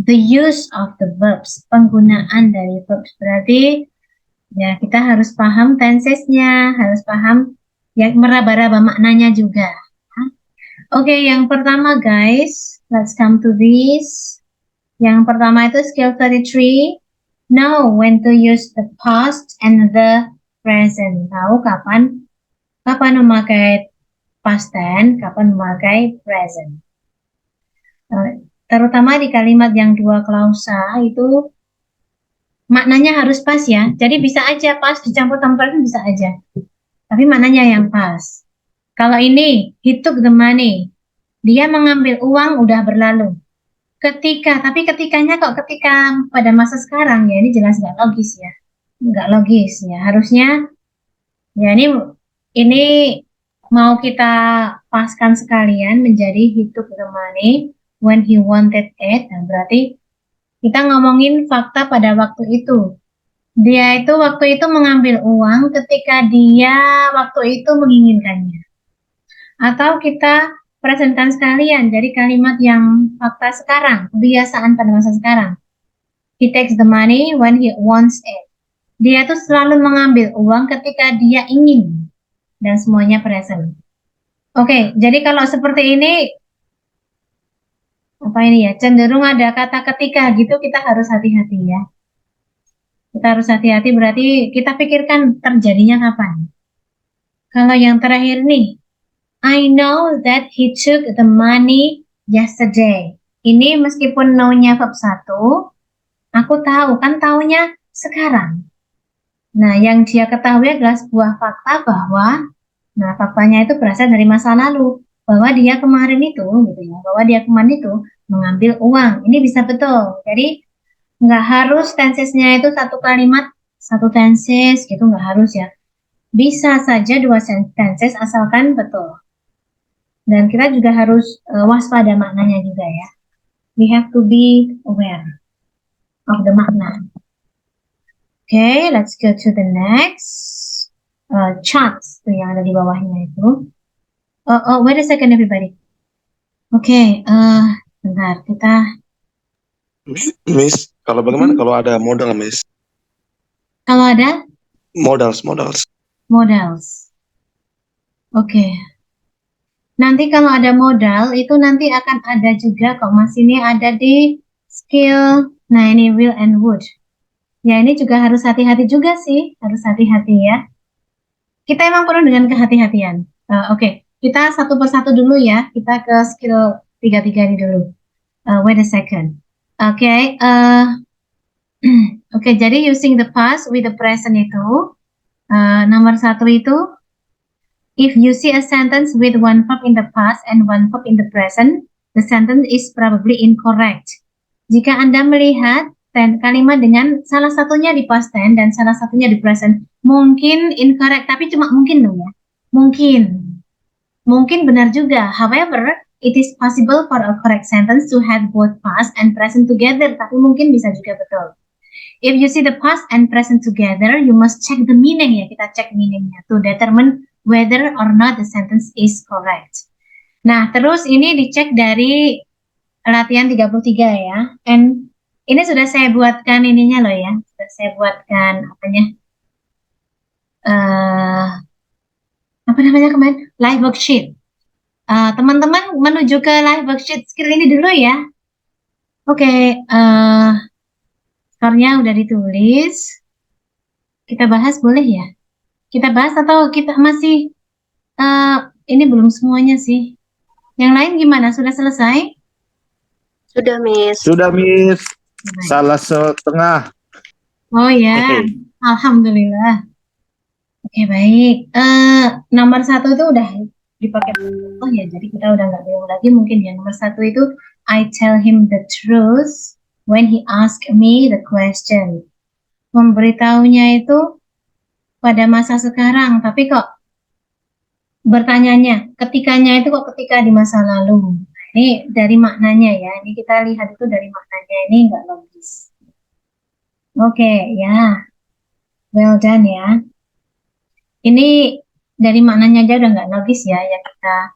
the use of the verbs, penggunaan dari verbs. Berarti ya kita harus paham tensesnya, harus paham ya meraba-raba maknanya juga. Oke, yang pertama guys, let's come to this. Yang pertama itu skill 33. Know when to use the past and the present. Tahu kapan memakai past tense, kapan memakai present. Terutama di kalimat yang dua klausa itu maknanya harus pas ya. Jadi bisa aja pas dicampur sama present bisa aja. Tapi maknanya yang pas. Kalau ini, he took the money. Dia mengambil uang udah berlalu. Tapi ketikanya kok ketika pada masa sekarang ya ini jelas nggak logis ya. Nggak logis ya. Harusnya ya ini mau kita paskan sekalian menjadi he took the money when he wanted it. Nah, berarti kita ngomongin fakta pada waktu itu. Dia itu waktu itu mengambil uang ketika dia waktu itu menginginkannya. Atau kita presentkan sekalian, jadi kalimat yang fakta sekarang, kebiasaan pada masa sekarang. He takes the money when he wants it. Dia tuh selalu mengambil uang ketika dia ingin. Dan semuanya present. Oke, jadi kalau seperti ini, apa ini ya, cenderung ada kata ketika gitu, kita harus hati-hati ya. Kita harus hati-hati berarti kita pikirkan terjadinya kapan. Kalau yang terakhir nih, I know that he took the money yesterday. Ini meskipun know-nya verb 1, aku tahu, kan taunya sekarang. Nah, yang dia ketahui adalah sebuah fakta bahwa, nah faktanya itu berasal dari masa lalu. Bahwa dia kemarin itu, gitu ya, bahwa dia kemarin itu mengambil uang. Ini bisa betul. Jadi, nggak harus tensesnya itu satu kalimat, satu tenses, gitu nggak harus ya. Bisa saja dua tenses asalkan betul. Dan kita juga harus waspada maknanya juga ya. We have to be aware of the makna. Okay, let's go to the next charts yang ada di bawahnya itu. Wait a second everybody. Okay, bentar kita. Miss, kalau bagaimana kalau ada modal, Miss? Kalau ada? Modals. Okay. Nanti kalau ada modal itu nanti akan ada juga kok Mas, ini ada di skill. Nah ini will and would. Ya ini juga harus hati-hati juga sih, harus hati-hati ya. Kita emang perlu dengan kehati-hatian. Oke, kita satu persatu dulu ya. Kita ke skill 33 ini dulu. Wait a second. Oke, oke. Jadi using the past with the present itu nomor 1 itu. If you see a sentence with one verb in the past and one verb in the present, the sentence is probably incorrect. Jika Anda melihat kalimat dengan salah satunya di past tense dan salah satunya di present, mungkin incorrect, tapi cuma mungkin loh ya. Mungkin benar juga. However, it is possible for a correct sentence to have both past and present together, tapi mungkin bisa juga betul. If you see the past and present together, you must check the meaning ya. Kita cek meaningnya to determine whether or not the sentence is correct. Nah, terus ini dicek dari latihan 33 ya. And ini sudah saya buatkan ininya loh ya. Sudah saya buatkan apa namanya kemarin? Live worksheet. Teman-teman menuju ke live worksheet skill ini dulu ya. Oke, skornya udah ditulis. Kita bahas boleh ya? Kita bahas atau kita masih ini belum semuanya sih. Yang lain gimana? Sudah selesai? Sudah, Miss. Salah setengah. Oh ya, alhamdulillah. Oke, baik. Nomor 1 itu udah dipakai. Oh ya, jadi kita udah nggak bingung lagi mungkin ya. Nomor 1 itu I tell him the truth when he ask me the question. Memberitahunya itu pada masa sekarang, tapi kok bertanyanya, ketikanya itu kok ketika di masa lalu. Nah, ini dari maknanya ya, ini kita lihat itu dari maknanya, ini nggak logis. Oke, ya, well done ya. Ini dari maknanya aja udah nggak logis ya, yang kita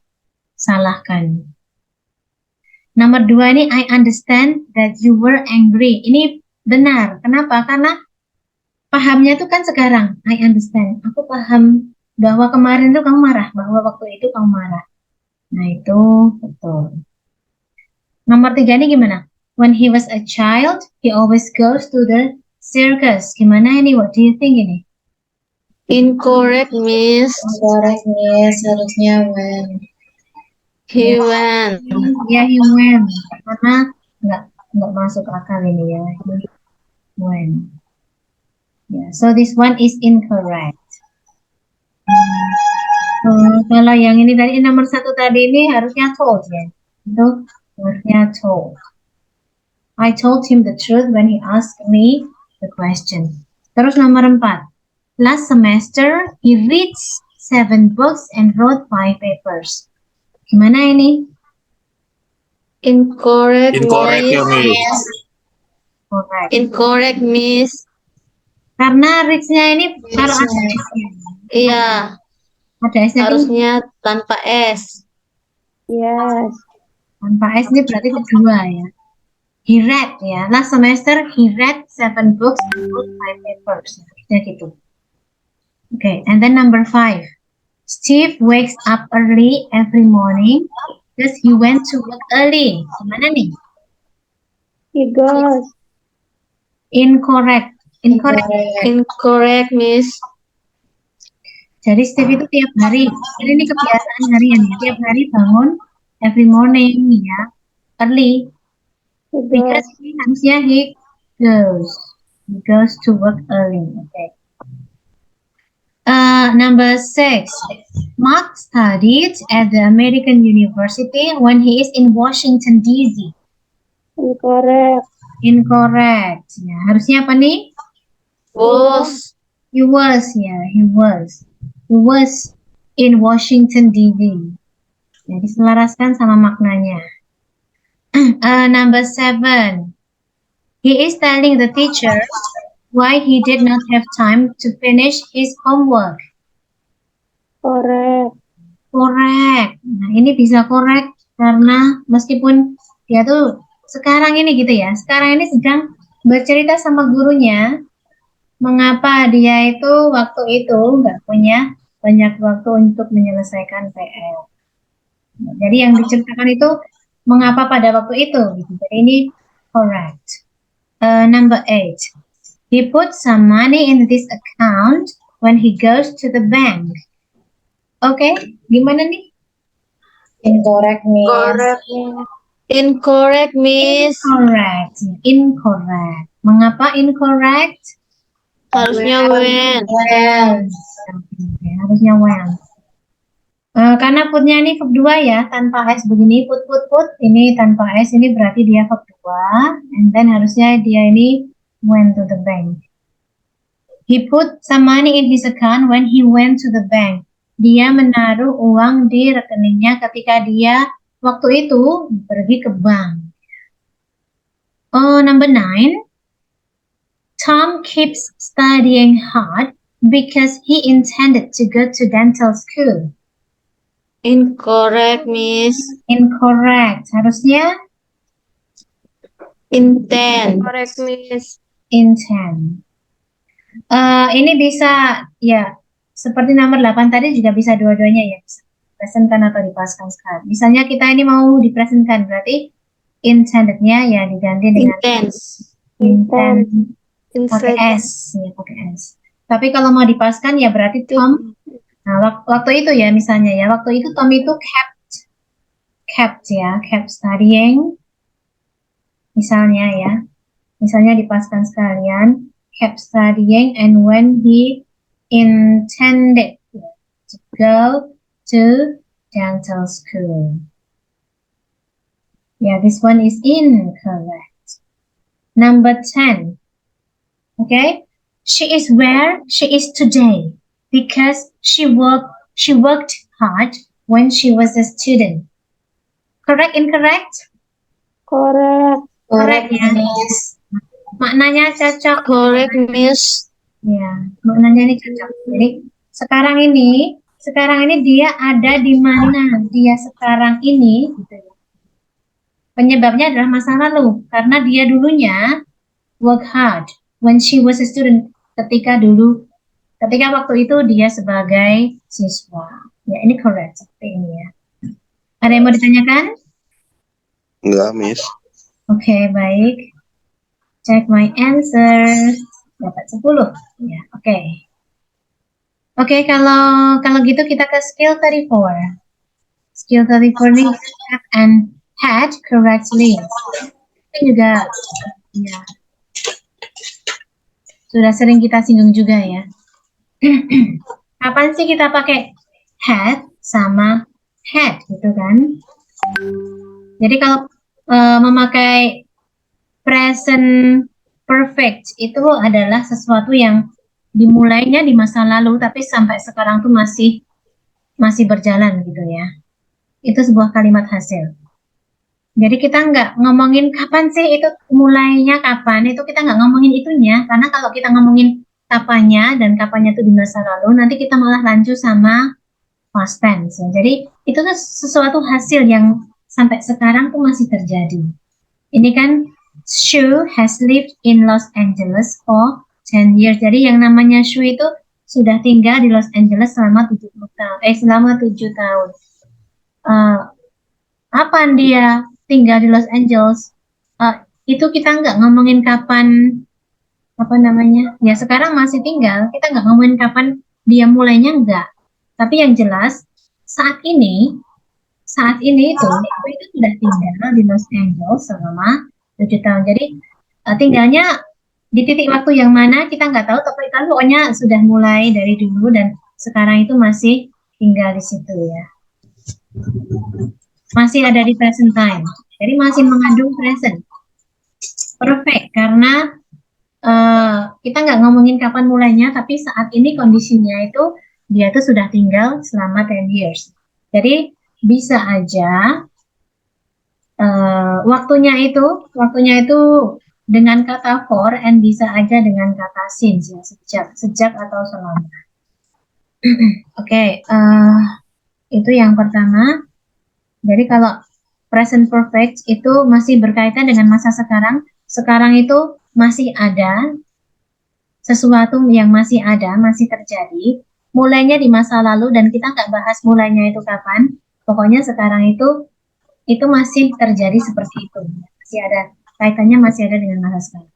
salahkan. Nomor 2 ini I understand that you were angry. Ini benar. Kenapa? Karena pahamnya itu kan sekarang. I understand. Aku paham bahwa kemarin itu kamu marah. Bahwa waktu itu kamu marah. Nah itu betul. Nomor 3 ini gimana? When he was a child, he always goes to the circus. Gimana ini? What do you think ini? Incorrect, Miss. Incorrect, Miss. Harusnya when. He went. Ya, he went. Karena nggak masuk akal ini ya. He went. Yeah, so this one is incorrect. Kalau yang ini tadi nomor 1 tadi ini harusnya told ya. Itu harusnya told. I told him the truth when he asked me the question. Terus nomor 4. Last semester he reads 7 books and wrote 5 papers. Gimana ini? Incorrect, Incorrect ya, Miss. Miss. Correct. Incorrect, Miss. Karena reads-nya ini harus ada S-nya. Iya, Ada S-nya itu harusnya tanpa S. Yes. tanpa S ini berarti kedua ya. He read ya. Last semester he read 7 books and wrote 5 papers. Harusnya gitu. Okay, and then number 5. Steve wakes up early every morning because he went to work early. Gimana nih? He goes. Incorrect. Incorrect. Incorrect, Miss. Jadi Steve itu tiap hari, ini kebiasaan harian ya. Tiap hari bangun every morning ya, early. He Because goes. harusnya he goes. He goes to work early. Okay. Number 6. Mark studied at the American University when he is in Washington D.C. Incorrect. Incorrect. Ya, harusnya apa nih? Was. He was, ya, he was. He was in Washington D.C. Ya, diselaraskan sama maknanya. Number 7. He is telling the teacher why he did not have time to finish his homework. Correct. Correct. Nah, ini bisa correct karena meskipun dia tuh sekarang ini gitu ya, sekarang ini sedang bercerita sama gurunya mengapa dia itu waktu itu nggak punya banyak waktu untuk menyelesaikan PR. Nah, jadi yang diceritakan itu mengapa pada waktu itu gitu. Jadi ini correct. Number 8. He put some money in this account when he goes to the bank. Oke, gimana nih? Incorrect, Miss. Correct. Incorrect, Miss. Incorrect. Incorrect. Mengapa incorrect? Harusnya when. When. Oke, harusnya when. Karena putnya ini verb 2 ya, tanpa S begini, put. Ini tanpa S, ini berarti dia verb 2. And then harusnya dia ini went to the bank. He put some money in his account when he went to the bank. Dia menaruh uang di rekeningnya ketika dia waktu itu pergi ke bank. Number 9. Tom keeps studying hard because he intended to go to dental school. Incorrect, Miss. Incorrect. Harusnya Intend. Correct, Miss. intend. Ini bisa ya seperti nomor 8 tadi juga bisa dua-duanya ya. Presentkan atau dipaskan sekali. Misalnya kita ini mau dipresentkan berarti intended-nya ya diganti dengan Intense. intend pakai S ya, pakai S. Tapi kalau mau dipaskan ya berarti Tom. Nah, waktu itu ya misalnya ya, waktu itu Tom itu kept studying. Misalnya dipaskan sekalian, kept studying and when he intended to go to dental school. Yeah, this one is incorrect. Number 10. Okay, she is where she is today because she worked hard when she was a student. Correct, incorrect? Correct. Correct ya. Maknanya cocok. Correct, Miss. Ya, maknanya ini cocok. Jadi sekarang ini dia ada di mana? Dia sekarang ini gitu ya. Penyebabnya adalah masa lalu karena dia dulunya work hard when she was a student, ketika waktu itu dia sebagai siswa. Ya, ini correct seperti ini ya. Ada yang mau ditanyakan? Enggak, Miss. Oke, baik. Check my answer. Dapat 10. Ya, oke. Oke, kalau gitu kita ke skill 34. Skill 34 ini have and had correctly. Ini juga ya sudah sering kita singgung juga ya. Kapan sih kita pakai had sama had gitu kan? Jadi kalau memakai present perfect itu adalah sesuatu yang dimulainya di masa lalu tapi sampai sekarang tuh masih berjalan gitu ya. Itu sebuah kalimat hasil. Jadi kita nggak ngomongin kapan sih itu mulainya kapan, itu kita nggak ngomongin itunya, karena kalau kita ngomongin kapannya dan kapannya itu di masa lalu, nanti kita malah lanjut sama past tense ya. Jadi itu tuh sesuatu hasil yang sampai sekarang tuh masih terjadi. Ini kan Shu has lived in Los Angeles for 10 years. Jadi yang namanya Shu itu sudah tinggal di Los Angeles selama 70 tahun. Selama 7 tahun. Kapan dia tinggal di Los Angeles? Itu kita nggak ngomongin kapan apa namanya? Ya sekarang masih tinggal. Kita nggak ngomongin kapan dia mulainya enggak. Tapi yang jelas saat ini itu sudah tinggal di Los Angeles selama 7 tahun. Jadi tinggalnya di titik waktu yang mana kita nggak tahu, tapi kan pokoknya sudah mulai dari dulu dan sekarang itu masih tinggal di situ ya. Masih ada di present time. Jadi masih mengandung present perfect karena kita nggak ngomongin kapan mulainya, tapi saat ini kondisinya itu dia tuh sudah tinggal selama 10 years. Jadi bisa aja waktunya itu dengan kata for and bisa aja dengan kata since ya, sejak atau selama. Oke, itu yang pertama. Jadi kalau present perfect itu masih berkaitan dengan masa sekarang. Sekarang itu masih ada sesuatu yang masih terjadi. Mulainya di masa lalu dan kita nggak bahas mulainya itu kapan. Pokoknya sekarang itu masih terjadi seperti itu. Masih ada kaitannya, masih ada dengan masa sekarang.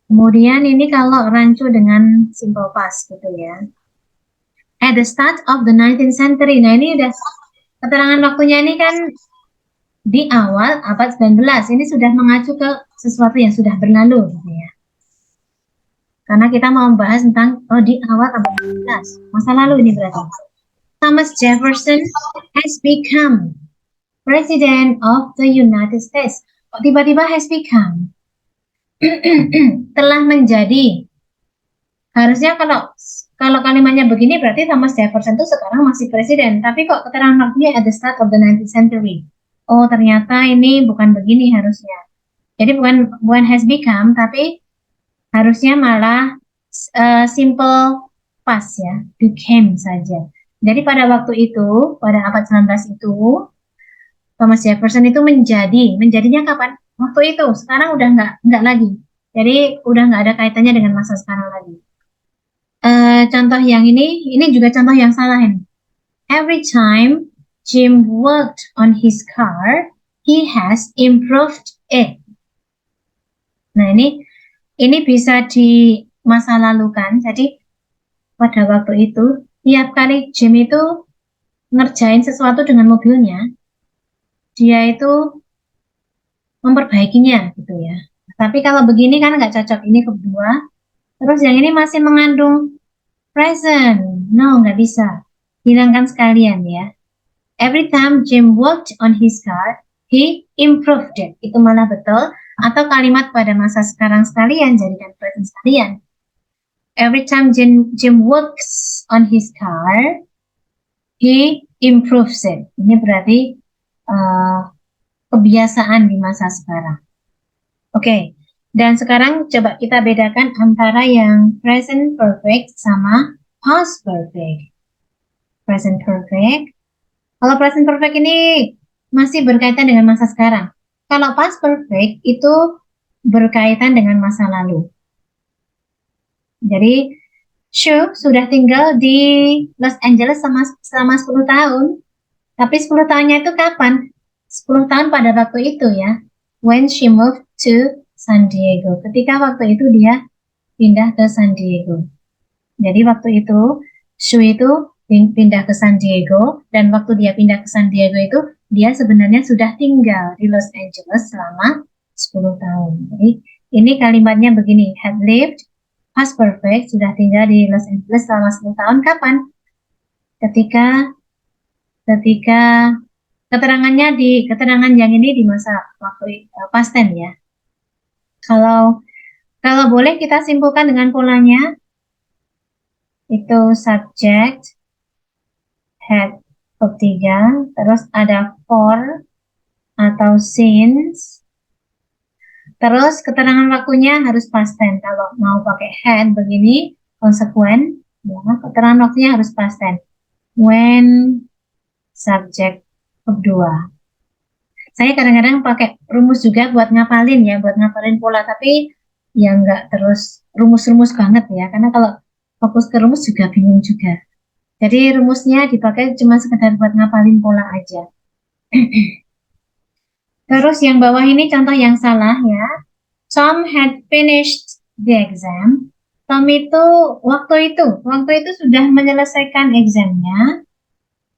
Kemudian ini kalau rancu dengan simple past gitu ya. At the start of the 19th century. Nah ini udah keterangan waktunya ini kan di awal abad 19. Ini sudah mengacu ke sesuatu yang sudah berlalu gitu ya. Karena kita mau membahas tentang di awal abad 19. Masa lalu ini berarti. Thomas Jefferson has become President of the United States. Tiba-tiba has become. Telah menjadi. Harusnya kalau kalimatnya begini berarti Thomas Jefferson itu sekarang masih presiden. Tapi kok keterangan waktunya at the start of the 19th century. Oh ternyata ini bukan begini harusnya. Jadi bukan has become, tapi harusnya malah simple past ya, became saja. Jadi pada waktu itu, pada abad 19 itu, Thomas Jefferson itu menjadinya kapan? Waktu itu, sekarang udah nggak lagi. Jadi udah nggak ada kaitannya dengan masa sekarang lagi. Contoh yang ini juga contoh yang salah ini. Every time Jim worked on his car, he has improved it. Nah ini bisa di masa lalu kan. Jadi pada waktu itu tiap kali Jim itu ngerjain sesuatu dengan mobilnya, dia itu memperbaikinya gitu ya. Tapi kalau begini kan nggak cocok, ini kedua. Terus yang ini masih mengandung present. No, nggak bisa. Hilangkan sekalian ya. Every time Jim worked on his car, he improved it. Itu malah betul. Atau kalimat pada masa sekarang sekalian, jadikan present sekalian. Every time Jim works on his car, he improves it. Ini berarti kebiasaan di masa sekarang. Oke, dan sekarang coba kita bedakan antara yang present perfect sama past perfect. Present perfect. Kalau present perfect ini masih berkaitan dengan masa sekarang. Kalau past perfect itu berkaitan dengan masa lalu. Jadi, Shu sudah tinggal di Los Angeles selama 10 tahun. Tapi 10 tahunnya itu kapan? 10 tahun pada waktu itu ya. When she moved to San Diego. Ketika waktu itu dia pindah ke San Diego. Jadi waktu itu Shu itu pindah ke San Diego, dan waktu dia pindah ke San Diego itu dia sebenarnya sudah tinggal di Los Angeles selama 10 tahun. Jadi ini kalimatnya begini, had lived past perfect, sudah tinggal di Los Angeles selama 10 tahun. Kapan? Ketika keterangan yang ini di masa waktu past tense ya. Kalau boleh kita simpulkan dengan polanya, itu subject, had verb 3, terus ada for atau since, terus keterangan waktunya harus past tense. Kalau mau pakai had begini, konsekuen, ya, keterangan waktunya harus past tense. When, subject, verb 2. Saya kadang-kadang pakai rumus juga buat ngapalin ya, buat ngapalin pola, tapi ya nggak terus rumus-rumus banget ya, karena kalau fokus ke rumus juga bingung juga. Jadi rumusnya dipakai cuma sekedar buat ngapalin pola aja. Terus yang bawah ini contoh yang salah ya. Tom had finished the exam. Tom itu waktu itu sudah menyelesaikan examnya.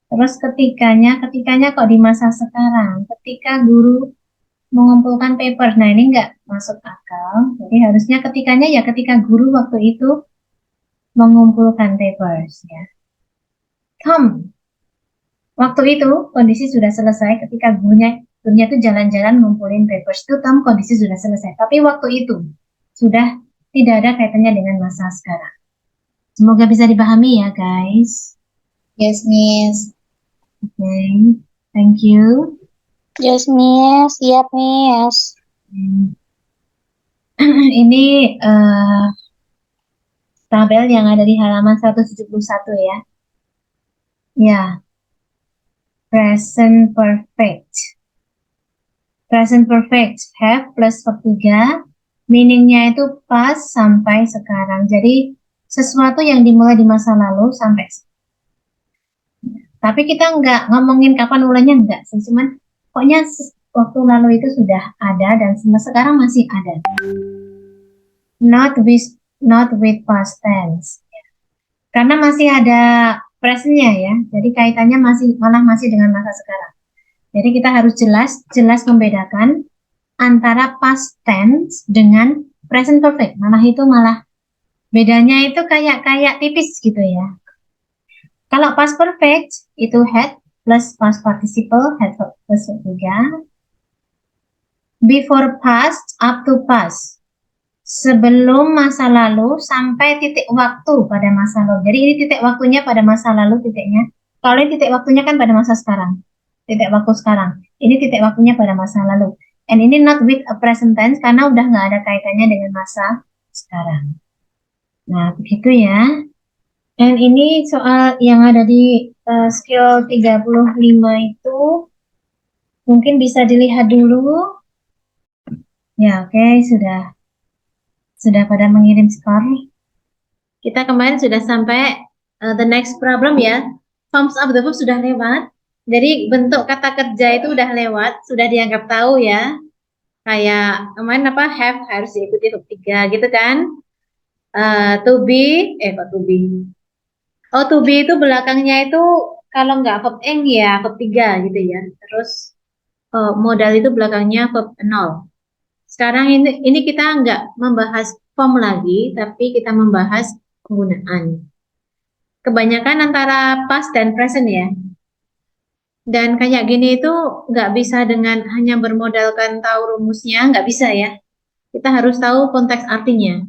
Terus ketikanya kok di masa sekarang, ketika guru mengumpulkan paper. Nah, ini nggak masuk akal. Jadi harusnya ketikanya ya ketika guru waktu itu mengumpulkan papers ya. Tom, waktu itu kondisi sudah selesai ketika gurunya itu jalan-jalan ngumpulin papers. Itu Tom kondisi sudah selesai. Tapi waktu itu sudah tidak ada kaitannya dengan masa sekarang. Semoga bisa dipahami ya guys. Yes, Miss. Okay, thank you. Yes, Miss. Siap, Miss. Ini tabel yang ada di halaman 171 ya. Ya, present perfect. Present perfect, have plus verb 3, meaningnya itu past sampai sekarang. Jadi sesuatu yang dimulai di masa lalu sampai sekarang. Tapi kita nggak ngomongin kapan mulainya, enggak sih. Cuman pokoknya waktu lalu itu sudah ada dan sekarang masih ada. Not with past tense. Karena masih ada presentnya ya. Jadi kaitannya malah masih dengan masa sekarang. Jadi kita harus jelas membedakan antara past tense dengan present perfect. Malah bedanya itu kayak tipis gitu ya. Kalau past perfect itu had plus past participle, had plus 3. Before past up to past. Sebelum masa lalu sampai titik waktu pada masa lalu. Jadi ini titik waktunya pada masa lalu titiknya. Kalau ini titik waktunya kan pada masa sekarang. Titik waktu sekarang. Ini titik waktunya pada masa lalu. And ini not with a present tense karena udah nggak ada kaitannya dengan masa sekarang. Nah, begitu ya. Dan ini soal yang ada di skill 35 itu mungkin bisa dilihat dulu. Ya, oke, sudah pada mengirim skor. Kita kemarin sudah sampai the next problem ya. Forms of the verb sudah lewat. Jadi bentuk kata kerja itu udah lewat, sudah dianggap tahu ya. Kayak kemarin have harus diikuti verb 3 gitu kan. To be, kok to be. Oh, to be itu belakangnya itu kalau nggak verb ing ya verb 3 gitu ya. Terus modal itu belakangnya verb 0. Sekarang ini kita nggak membahas form lagi, tapi kita membahas penggunaan. Kebanyakan antara past dan present ya. Dan kayak gini itu nggak bisa dengan hanya bermodalkan tahu rumusnya, nggak bisa ya. Kita harus tahu konteks artinya.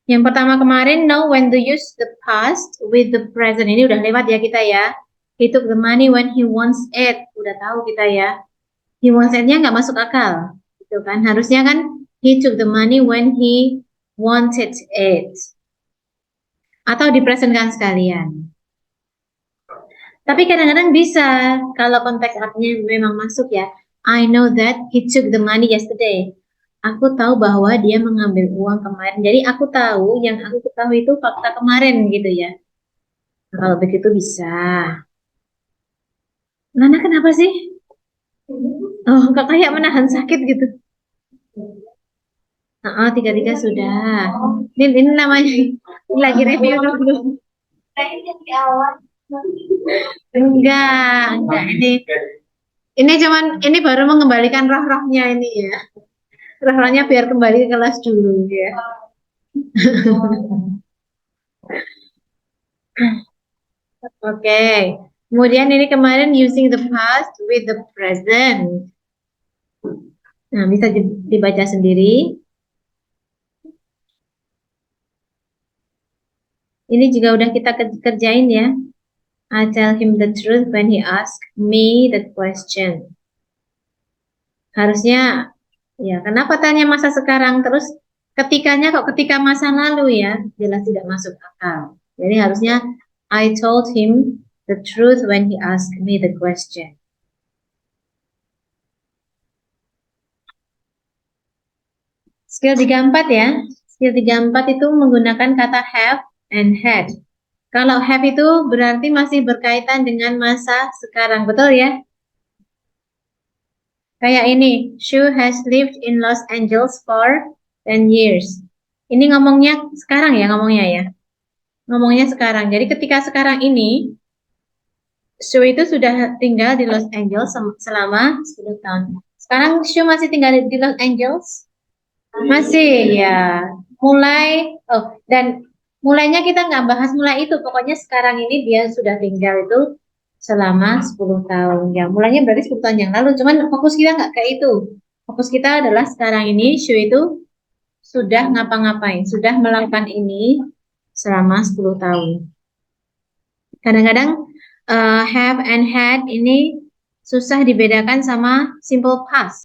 Yang pertama kemarin, know when to use the past with the present. Ini udah lewat ya kita ya. He took the money when he wants it. Udah tahu kita ya. He wants it-nya nggak masuk akal. Gitu kan. Harusnya kan, he took the money when he wanted it. Atau dipresentkan sekalian. Tapi kadang-kadang bisa kalau konteks artinya memang masuk ya. I know that he took the money yesterday. Aku tahu bahwa dia mengambil uang kemarin. Jadi aku tahu yang aku ketahui itu fakta kemarin gitu ya. Nah, kalau begitu bisa. Nana kenapa sih? Oh, kok kayak menahan sakit gitu. Oh, tiga-tiga sudah. Ini namanya lagi review dulu. Enggak ini cuman ini baru mengembalikan roh-rohnya ini ya. Roh-rohnya biar kembali ke kelas dulu ya. Oke. Kemudian ini kemarin using the past with the present. Nah, bisa dibaca sendiri. Ini juga udah kita kerjain ya. I tell him the truth when he ask me the question. Harusnya ya, kenapa tanya masa sekarang terus ketikanya kok ketika masa lalu ya? Jelas tidak masuk akal. Jadi harusnya I told him the truth when he asked me the question. Skill 34 ya. Skill 34 itu menggunakan kata have and had. Kalau have itu berarti masih berkaitan dengan masa sekarang, betul ya? Kayak ini, she has lived in Los Angeles for 10 years. Ini ngomongnya sekarang ya, ngomongnya ya. Ngomongnya sekarang. Jadi ketika sekarang ini, Shu itu sudah tinggal di Los Angeles selama 10 tahun. Sekarang Shu masih tinggal di Los Angeles? Masih ya. Dan mulainya kita nggak bahas mulai itu. Pokoknya sekarang ini dia sudah tinggal itu selama 10 tahun. Ya, mulainya berarti 10 tahun yang lalu. Cuman fokus kita nggak ke itu. Fokus kita adalah sekarang ini Shu itu sudah ngapa-ngapain, sudah melakukan ini selama 10 tahun. Kadang-kadang have and had ini susah dibedakan sama simple past.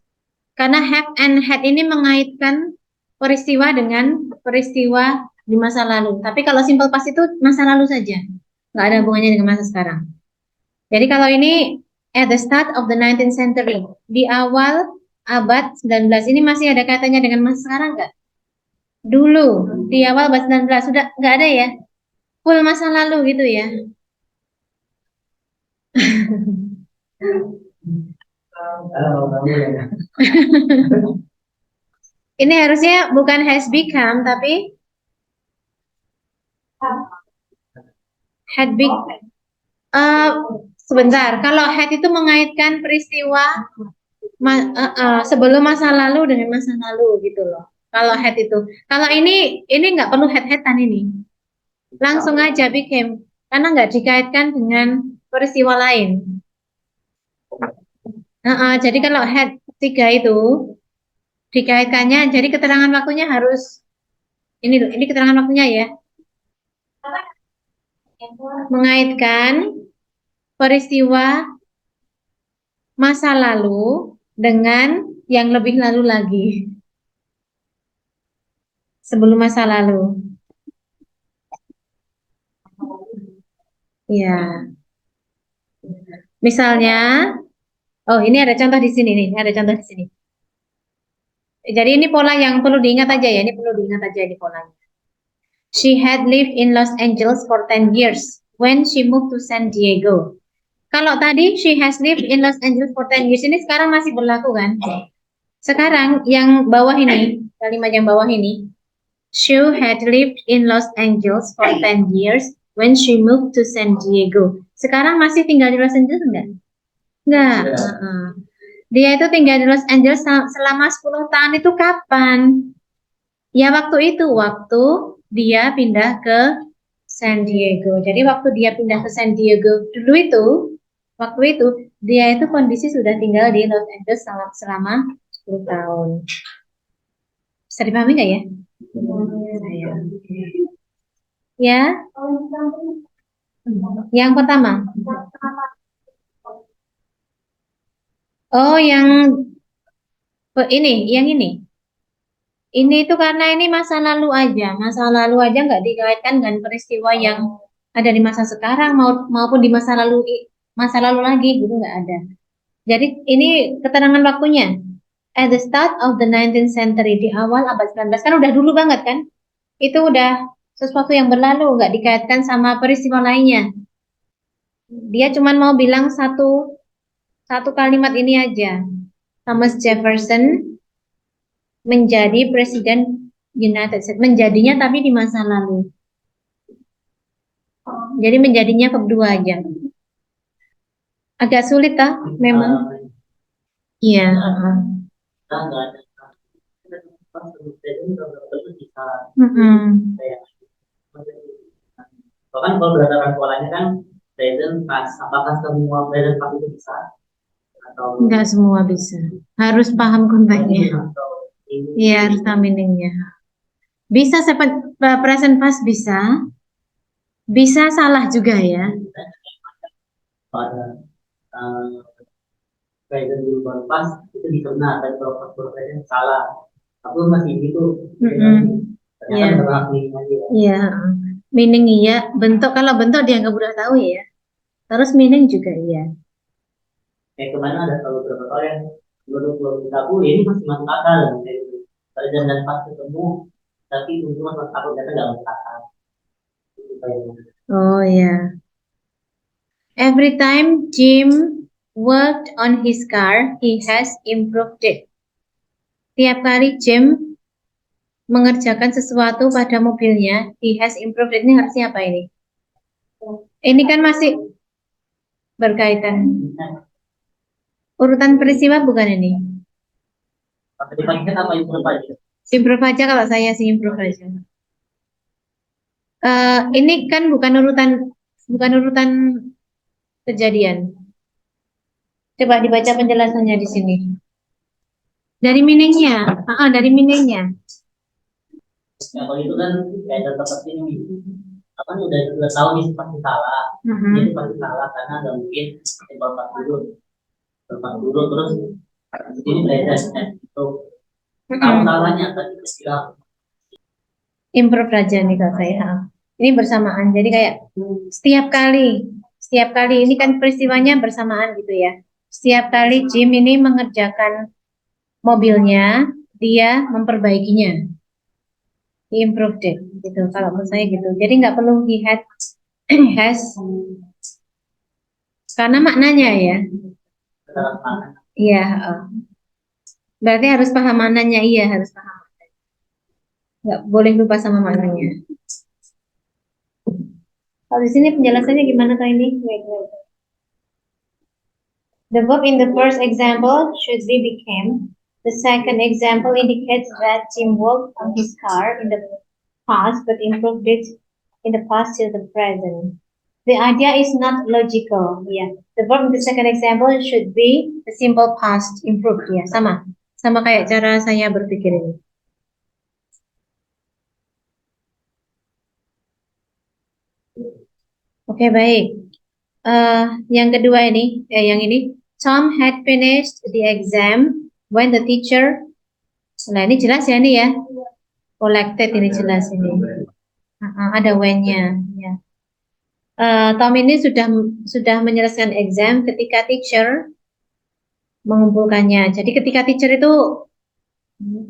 Karena have and had ini mengaitkan peristiwa dengan peristiwa di masa lalu. Tapi kalau simple past itu masa lalu saja. Nggak ada hubungannya dengan masa sekarang. Jadi kalau ini at the start of the 19th century. Di awal abad 19 ini masih ada kaitannya dengan masa sekarang nggak? Dulu, di awal abad 19 sudah nggak ada ya? Full masa lalu gitu ya. Ini harusnya bukan has become tapi had become. Sebentar, kalau had itu mengaitkan peristiwa sebelum masa lalu dengan masa lalu gitu loh. Kalau had itu, kalau ini nggak perlu had-hadan ini, langsung aja became karena nggak dikaitkan dengan peristiwa lain. Jadi kalau had 3 itu dikaitkannya, jadi keterangan waktunya harus ini keterangan waktunya ya, mengaitkan peristiwa masa lalu dengan yang lebih lalu lagi sebelum masa lalu. Ya, misalnya, oh ini ada contoh di sini nih, ada contoh di sini. Jadi ini pola yang perlu diingat aja ya, ini perlu diingat aja di polanya. She had lived in Los Angeles for 10 years when she moved to San Diego. Kalau tadi she has lived in Los Angeles for 10 years ini sekarang masih berlaku kan? Sekarang yang bawah ini, kalimat yang bawah ini, she had lived in Los Angeles for 10 years when she moved to San Diego. Sekarang masih tinggal di Los Angeles enggak? Enggak. Dia itu tinggal di Los Angeles selama 10 tahun itu kapan? Ya waktu itu, waktu dia pindah ke San Diego. Jadi waktu dia pindah ke San Diego dulu itu, waktu itu dia itu kondisi sudah tinggal di Los Angeles selama 10 tahun. Bisa dipahami nggak ya? Ya. Yang pertama. Oh, yang ini. Ini itu karena ini masa lalu aja nggak dikaitkan dengan peristiwa yang ada di masa sekarang maupun di masa lalu lagi gitu nggak ada. Jadi ini keterangan waktunya. At the start of the 19th century, di awal abad 19 kan udah dulu banget kan? Itu udah sesuatu yang berlalu, nggak dikaitkan sama peristiwa lainnya. Dia cuma mau bilang satu kalimat ini aja. Thomas Jefferson menjadi presiden United States. Menjadinya tapi di masa lalu. Jadi menjadinya kedua aja. Agak sulit ah, memang. Iya. Kita nggak ada pas presiden belum bisa Mm-mm. kayak bahkan kalau berdasarkan polanya kan presiden pas apakah semua presiden pas itu bisa atau Nggak semua bisa. Harus paham konteksnya. atau ini Iya, harus tahu meaningnya. Bisa present past bisa. Bisa salah juga ya. pada presiden dulu baru pas itu bisa benar tapi kalau pas baru presiden salah aku masih gitu Mm-mm. ternyata Iya. berhak milih aja Iya. Meaning iya. Bentuk kalau bentuk dia nggak udah tahu ya. Terus meaning juga iya. kayak kemarin ada selalu beberapa orang yang menurut logika aku ini masih masuk akal kayak gitu presiden dan pas ketemu tapi untuk masuk akal ternyata nggak masuk akal. Itu kayak Oh ya. Every time Jim worked on his car, he has improved it. Tiap kali Jim mengerjakan sesuatu pada mobilnya, he has improved it. Ini harusnya apa ini? Ini kan masih berkaitan. Urutan peristiwa bukan ini. Tapi dipakai apa itu aja. Improve aja kalau saya sih improve aja. Ini kan bukan urutan kejadian. Coba dibaca penjelasannya di sini. Dari meaningnya, dari meaningnya. Ya kalau itu kan kayak tetap seperti ini. Apa nih udah tahu nih pasti salah. Mhm. Jadi pasti salah karena nggak mungkin tempat dulu terus ini belajar itu tahu salahnya tapi tidak Improve aja nih kalau saya. Ini bersamaan. Jadi kayak setiap kali ini kan peristiwanya bersamaan gitu ya. Setiap kali Jim ini mengerjakan mobilnya, dia memperbaikinya. He improved it gitu. Kalau menurut saya gitu. Jadi nggak perlu he had has karena maknanya ya. kesalahan. Iya. Berarti harus paham maknanya. Iya harus paham. Nggak boleh lupa sama maknanya. Kalau di sini penjelasannya gimana kak ini? Wait, wait. The verb in the first example should be became. The second example indicates that Jim worked on his car in the past but improved it in the past till the present. The idea is not logical. Yeah. The verb in the second example should be the simple past improved. Ya, sama. Sama kayak cara saya berpikir ini. Oke, baik. Yang kedua yang ini. Tom had finished the exam when the teacher. Nah, ini jelas ya ini ya. Collected ini jelas ini. Ada when-nya. Ya. Tom ini sudah menyelesaikan exam ketika teacher mengumpulkannya. Jadi ketika teacher itu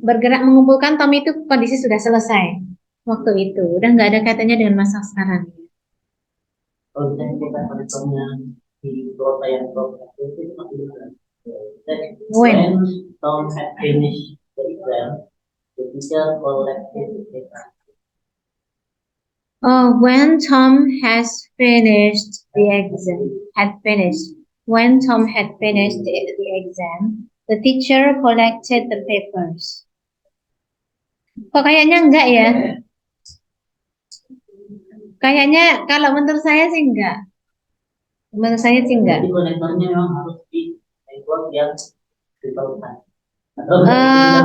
bergerak mengumpulkan, Tom itu kondisi sudah selesai waktu itu. Udah nggak ada kaitannya dengan masa sekarang. Kalau misalnya kita perhitungannya di kota yang itu masih benar. When Tom had finished the exam, the teacher collected the paper. When Tom has finished the exam, When Tom had finished the exam, the teacher collected the papers. Kok kayaknya enggak ya? Kayaknya kalau menurut saya sih enggak. Menurut saya sih enggak. Jadi konektornya memang harus di network yang ditahukan.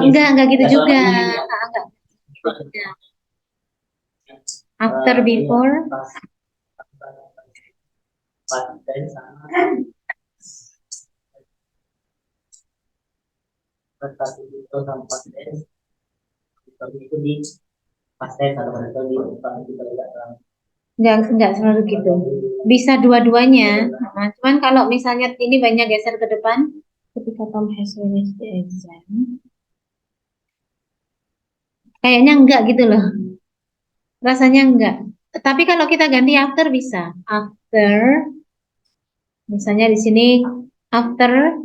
Enggak gitu juga. Enggak. After before. Pas dan sama. Pas itu sama pas dan itu di pas atau di depan kita tidak terang. Enggak selalu gitu. Bisa dua-duanya. Nah, cuman kalau misalnya ini banyak geser ke depan, ketika Tom has finished the exam, kayaknya enggak gitu loh. Rasanya enggak. Tapi kalau kita ganti after bisa. After, misalnya di sini, after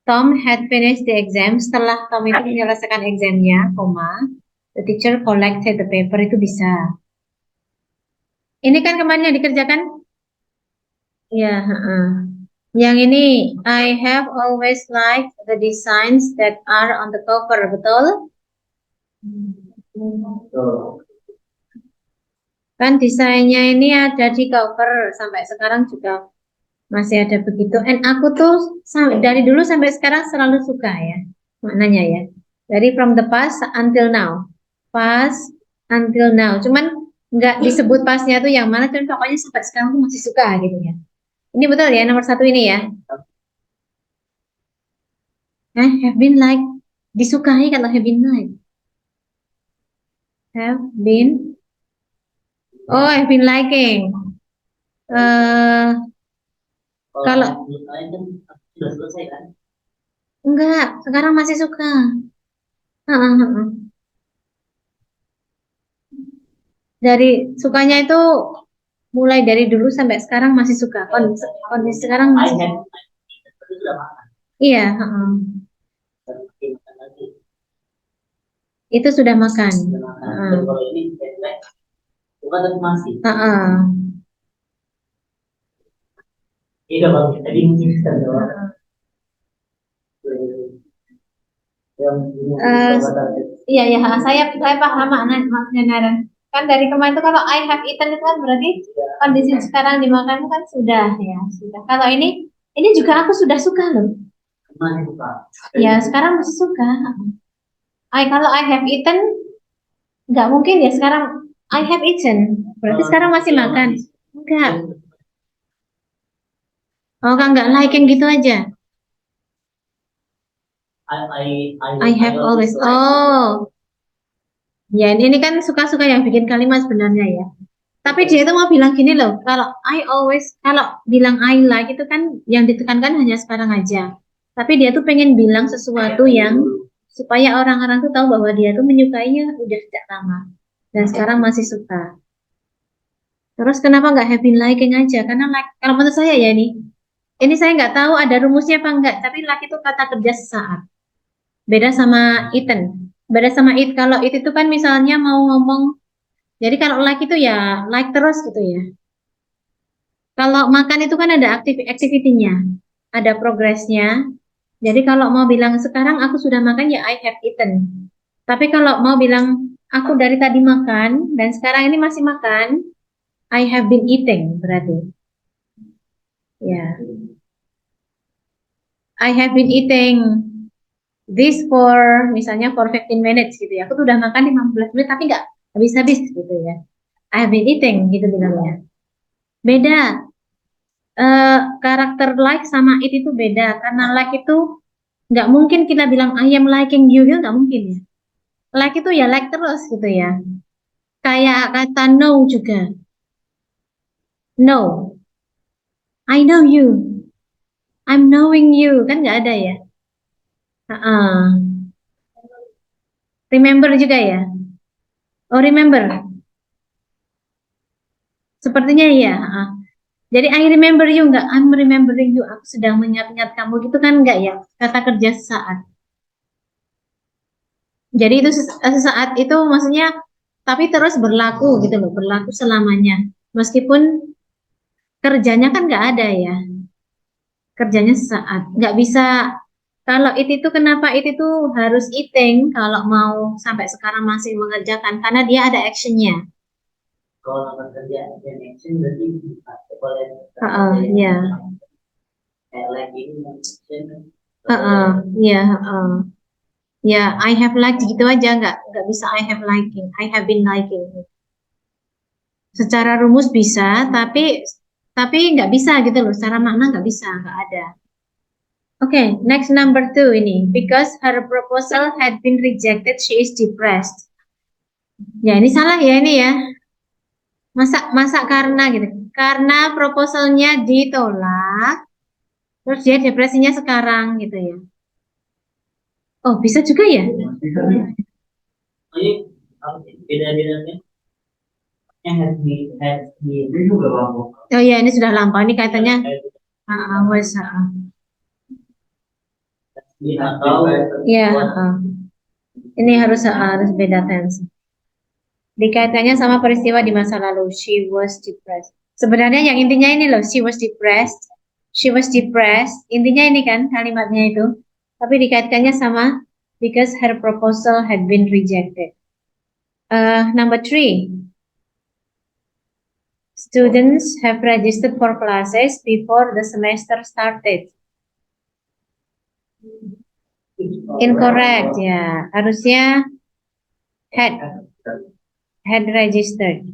Tom had finished the exam, setelah Tom itu menyelesaikan examnya, koma, the teacher collected the paper, itu bisa. Ini kan kemarin yang dikerjakan? Ya, yang ini, I have always liked the designs that are on the cover, betul? So, Kan desainnya ini ada di cover, sampai sekarang juga masih ada begitu. And aku tuh dari dulu sampai sekarang selalu suka ya, maknanya ya. Dari from the past until now. Past until now. Cuman nggak disebut pasnya tuh yang mana, cuman pokoknya sampai sekarang tuh masih suka gitu ya. Ini betul ya, nomor 1 ini ya. Have been like. Disukai kalau have been like. Have been. Oh, have been liking. Kalau menurut kalian kan sudah selesai kan? enggak, sekarang masih suka. Dari sukanya itu mulai dari dulu sampai sekarang masih suka. Kondisi sekarang I masih have, itu sudah makan. iya, Dan makin makan lagi. itu sudah makan. Sudah makan. Dan kalau ini bukan tapi masih. Iya bang, tadi mungkin bisa doang. Iya, ya, saya paham maksudnya Naren. Kan dari kemarin itu kalau I have eaten itu kan berarti kondisi sekarang dimakan kan sudah ya, sudah. Kalau ini juga aku sudah suka loh. Kemana suka? Ya, sekarang masih suka. Kalau I have eaten nggak mungkin ya sekarang I have eaten. Berarti sekarang masih makan. Enggak. Oh, kan nggak liking gitu aja. I have always. Oh. Ya, ini kan suka-suka yang bikin kalimat sebenarnya ya. Tapi dia itu mau bilang gini loh, kalau bilang I like itu kan yang ditekankan hanya sekarang aja. Tapi dia tuh pengen bilang sesuatu yang supaya orang-orang tuh tahu bahwa dia tuh menyukainya udah sejak lama. Dan sekarang masih suka. Terus kenapa nggak have been liking aja? Karena like, kalau menurut saya ya ini saya nggak tahu ada rumusnya apa enggak, tapi like itu kata kerja sesaat. Beda sama eaten. Beda sama it. Kalau it itu kan misalnya mau ngomong, jadi kalau like itu ya like terus gitu ya. Kalau makan itu kan ada activity-nya, ada progresnya. Jadi kalau mau bilang sekarang aku sudah makan ya I have eaten. Tapi kalau mau bilang aku dari tadi makan dan sekarang ini masih makan, I have been eating berarti. Ya. I have been eating this for misalnya for 15 minutes gitu ya. Aku tuh udah makan 15 menit tapi nggak habis-habis gitu ya. I have been eating gitu bilangnya. Beda. Karakter like sama it itu beda karena like itu nggak mungkin kita bilang I am liking you, nggak mungkin ya. Like itu ya like terus gitu ya. Kayak kata know juga. No. I know you. I'm knowing you. Kan nggak ada ya. Remember juga ya. Oh, remember. Sepertinya iya. Jadi I remember you nggak? I'm remembering you. Aku sedang mengingat-ingat kamu gitu kan nggak ya? Kata kerja sesaat. Jadi itu sesaat itu maksudnya tapi terus berlaku gitu loh, berlaku selamanya. Meskipun kerjanya kan nggak ada ya. Kerjanya sesaat. Nggak bisa, kalau itu kenapa itu harus eating kalau mau sampai sekarang masih mengerjakan. Karena dia ada actionnya. Kalau kerja dan action berarti boleh. Iya. Kayak lagi ini action. Iya. Ya, I have liked gitu aja, nggak bisa I have liking, I have been liking. Secara rumus bisa, tapi nggak bisa gitu loh, secara makna nggak bisa, nggak ada. Oke, next number 2 ini. Because her proposal had been rejected, she is depressed. Ya, ini salah ya ini ya. Masa karena gitu. Karena proposalnya ditolak, terus dia depresinya sekarang gitu ya. Oh, bisa juga ya? Ini beda-bedanya. Has been. Ini juga lampau. Oh ya, ini sudah lampau. Ini kaitannya was. Atau Ya, ini harus beda tense. Dikaitkannya sama peristiwa di masa lalu. She was depressed. Sebenarnya yang intinya ini loh, she was depressed. She was depressed. Intinya ini kan kalimatnya itu. Tapi dikaitkannya sama because her proposal had been rejected. Number 3. Students have registered for classes before the semester started. Incorrect ya. Harusnya had registered.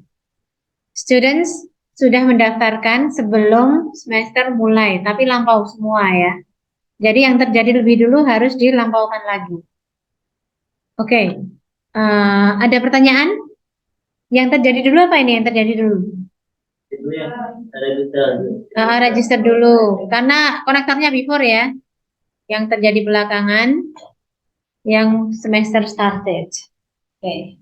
Students sudah mendaftarkan sebelum semester mulai, tapi lampau semua ya. Jadi yang terjadi lebih dulu harus dilampaukan lagi. Oke. Ada pertanyaan? Yang terjadi dulu apa ini? Yang terjadi dulu? itu yang register. Register dulu. Karena konektornya before ya. Yang terjadi belakangan. Yang semester started. Oke.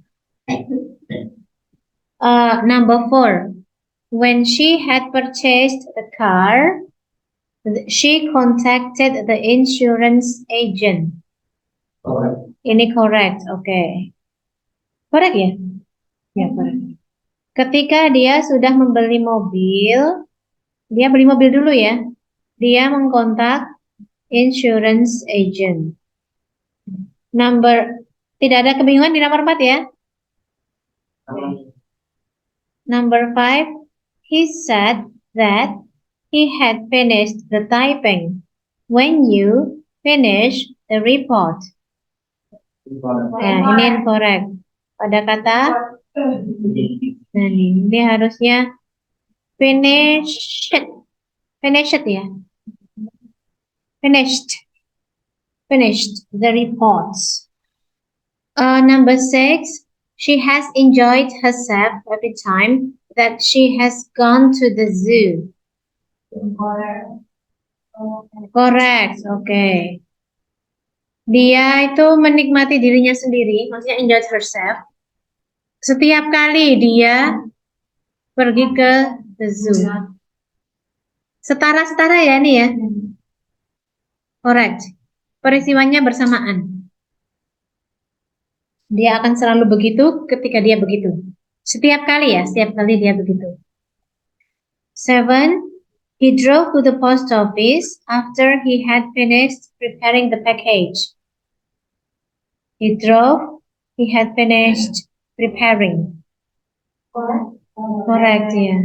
Number 4. When she had purchased the car, she contacted the insurance agent. Ini correct, oke. Correct ya? Ya, correct. Ketika dia sudah membeli mobil, dia beli mobil dulu ya. Dia mengkontak insurance agent. Tidak ada kebingungan di nomor 4 ya? Number 5, he said that he had finished the typing when you finish the report. Nah, ini incorrect. Pada kata, nah ini harusnya finished ya. Finished the reports. Number 6, she has enjoyed herself every time that she has gone to the zoo. Correct, okay. Dia itu menikmati dirinya sendiri, maksudnya enjoy herself. Setiap kali dia pergi ke the zoo. Setara-setara ya nih ya. Correct. Peristiwanya bersamaan. Dia akan selalu begitu ketika dia begitu. Setiap kali ya, setiap kali dia begitu. 7. He drove to the post office after he had finished preparing the package. He drove, he had finished preparing. Correct ya.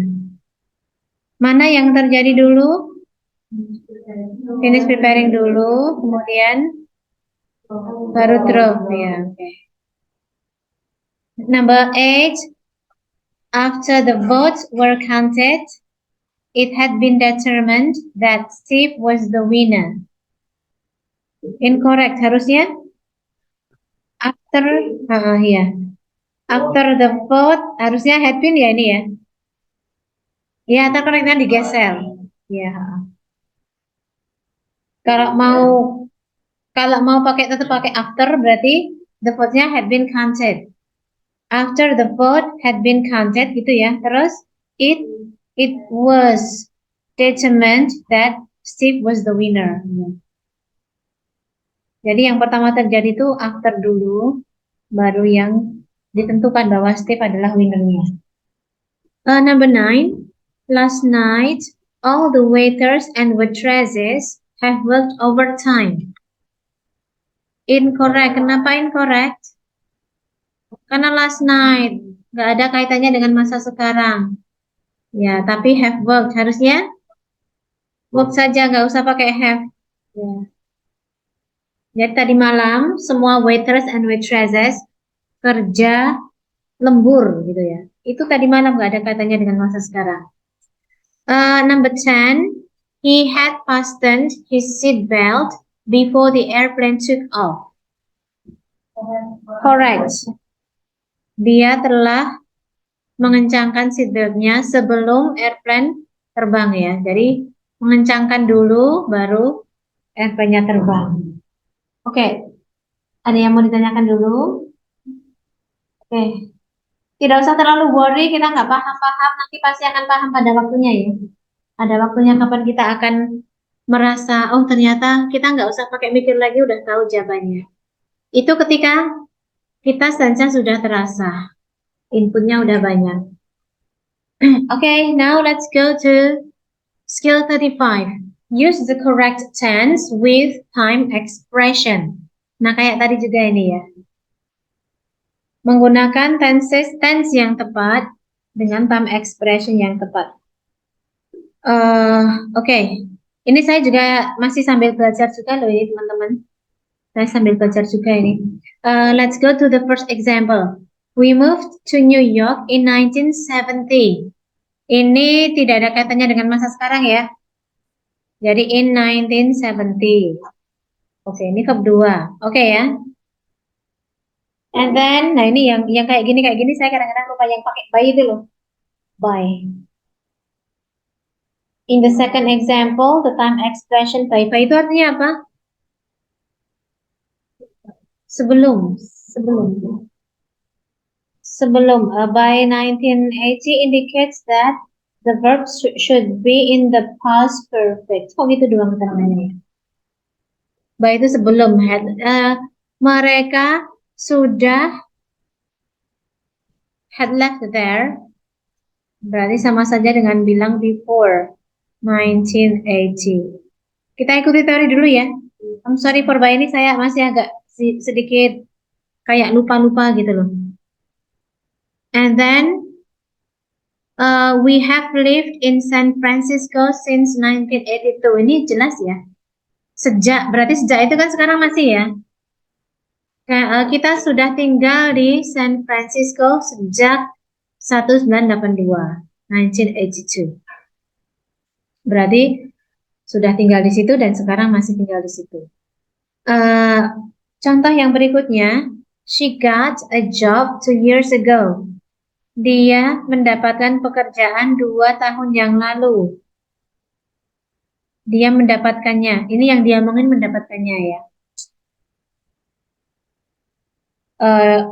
Mana yang terjadi dulu? Finish preparing dulu, kemudian baru drove ya. Okay. Number 8, after the votes were counted, it had been determined that Steve was the winner. Incorrect, harusnya after the vote harusnya had been ya ini ya. Ya, terkorektnya digeser. Ya. Kalau mau tetap pakai after berarti the vote-nya had been counted. After the vote had been counted gitu ya. Terus it was determined that Steve was the winner. Jadi yang pertama terjadi itu after dulu, baru yang ditentukan bahwa Steve adalah winnernya. Number 9, last night all the waiters and waitresses have worked overtime. Incorrect. Kenapa incorrect? Karena last night nggak ada kaitannya dengan masa sekarang. Ya, tapi have worked harusnya work saja, nggak usah pakai have. Ya. Jadi tadi malam semua waiters and waitresses kerja lembur gitu ya. Itu tadi malam nggak ada kaitannya dengan masa sekarang. Number 10, he had fastened his seat belt before the airplane took off. Correct. Dia telah mengencangkan seatbeltnya sebelum airplane terbang ya. Jadi mengencangkan dulu baru airplane-nya terbang. Oke, ada yang mau ditanyakan dulu? Oke, tidak usah terlalu worry, kita nggak paham-paham, nanti pasti akan paham pada waktunya ya. Ada waktunya kapan kita akan merasa, oh ternyata kita nggak usah pakai mikir lagi, udah tahu jawabannya. Itu ketika kita sensenya sudah terasa, inputnya udah banyak. Okay, now let's go to skill 35. Use the correct tense with time expression. Nah, kayak tadi juga ini ya. Menggunakan tense yang tepat dengan time expression yang tepat. Oke. Ini saya juga masih sambil belajar juga loh ini teman-teman. Saya sambil belajar juga ini. Let's go to the first example. We moved to New York in 1970. Ini tidak ada kaitannya dengan masa sekarang ya. Jadi in 1970. Oke, ini verb 2. Oke ya. And then, nah ini yang kayak gini saya kadang-kadang lupa yang pakai by itu loh. By. In the second example, the time expression by itu artinya apa? Sebelum. By 1980 indicates that the verb should be in the past perfect. Kok gitu doang namanya? By itu sebelum. Mereka sudah had left there. Berarti sama saja dengan bilang before 1980. Kita ikuti teori dulu ya. I'm sorry for by ini saya masih agak sedikit kayak lupa-lupa gitu loh. And then we have lived in San Francisco since 1982. Ini jelas ya. Berarti sejak itu kan sekarang masih ya. Kita sudah tinggal di San Francisco sejak 1982. Berarti sudah tinggal di situ dan sekarang masih tinggal di situ. Contoh yang berikutnya, she got a job 2 years ago. Dia mendapatkan pekerjaan 2 tahun yang lalu. Dia mendapatkannya. Ini yang dia omongin mendapatkannya ya.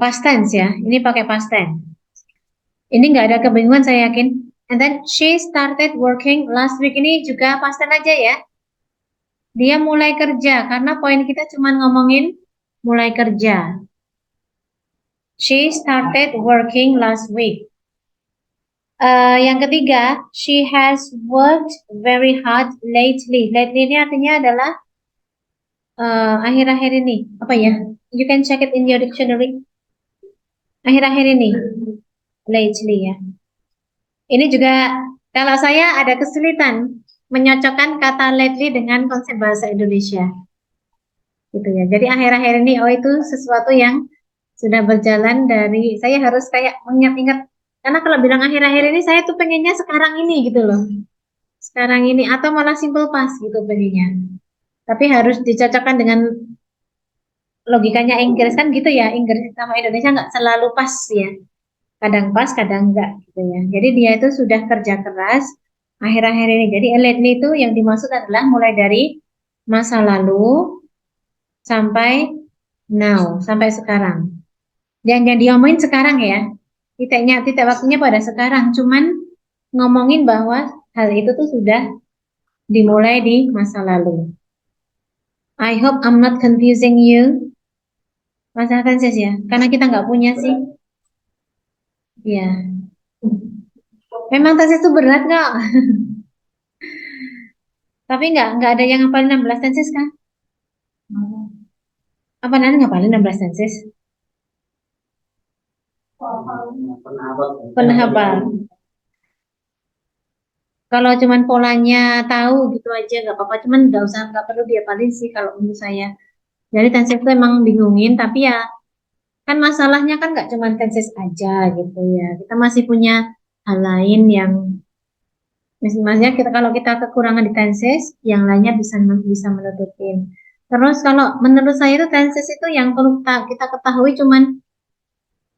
Past tense ya. Ini pakai past tense. Ini nggak ada kebingungan saya yakin. And then she started working last week. Ini juga past tense aja ya. Dia mulai kerja karena poin kita cuma ngomongin mulai kerja. She started working last week. Yang ketiga, she has worked very hard lately. Lately ini artinya adalah akhir-akhir ini. Apa ya? You can check it in your dictionary. Akhir-akhir ini. Lately ya. Ini juga kalau saya ada kesulitan menyocokkan kata lately dengan konsep bahasa Indonesia. Gitu ya. Jadi akhir-akhir ini itu sesuatu yang sudah berjalan dari saya harus kayak mengingat-ingat. Karena kalau bilang akhir-akhir ini saya tuh pengennya sekarang ini gitu loh. Sekarang ini atau malah simple past gitu pengennya. Tapi harus dicocokkan dengan logikanya Inggris kan gitu ya. Inggris sama Indonesia nggak selalu pas ya. Kadang pas, kadang enggak gitu ya. Jadi dia itu sudah kerja keras akhir-akhir ini. Jadi lately itu yang dimaksud adalah mulai dari masa lalu sampai now, sampai sekarang. Dan yang diomongin sekarang ya. Titik waktunya pada sekarang, cuman ngomongin bahwa hal itu tuh sudah dimulai di masa lalu. I hope I'm not confusing you. Masalah tenses ya, karena kita nggak punya sih. Ya, memang tenses itu berat nggak? Tapi nggak ada yang ngapalin 16 tenses kan? Apa nanti ngapalin 16 tenses? Pernah hafal. Kalau cuman polanya tahu gitu aja nggak apa-apa, cuman nggak perlu dihafalin sih kalau menurut saya. Jadi tenses itu emang bingungin, tapi ya kan masalahnya kan nggak cuman tenses aja gitu ya. Kita masih punya hal lain yang maksudnya kalau kita kekurangan di tenses, yang lainnya bisa menutupin. Terus kalau menurut saya itu tenses itu yang perlu kita ketahui cuman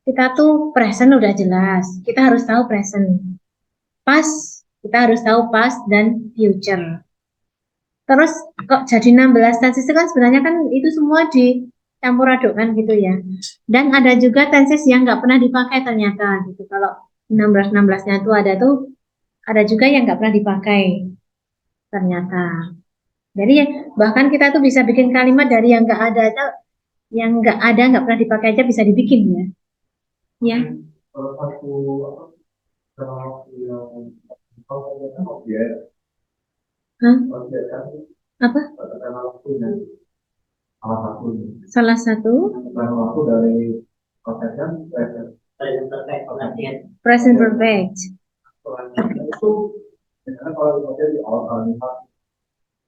Kita tuh present udah jelas. Kita harus tahu present. Past, kita harus tahu past dan future. Terus kok jadi 16 tenses itu kan sebenarnya kan itu semua dicampur adukkan gitu ya. Dan ada juga tenses yang nggak pernah dipakai ternyata gitu. Kalau 16-16-nya tuh ada juga yang nggak pernah dipakai ternyata. Jadi ya, bahkan kita tuh bisa bikin kalimat dari yang nggak ada aja, nggak pernah dipakai aja bisa dibikin ya. Ya. Kalau satu kalau yang kalau objek Hah? objek kan Apa? katakanlah waktunya salah satu Salah satu katakanlah waktu dari prosesnya present perfect pengertian present perfect. itu misalnya kalau objek di awal kalimat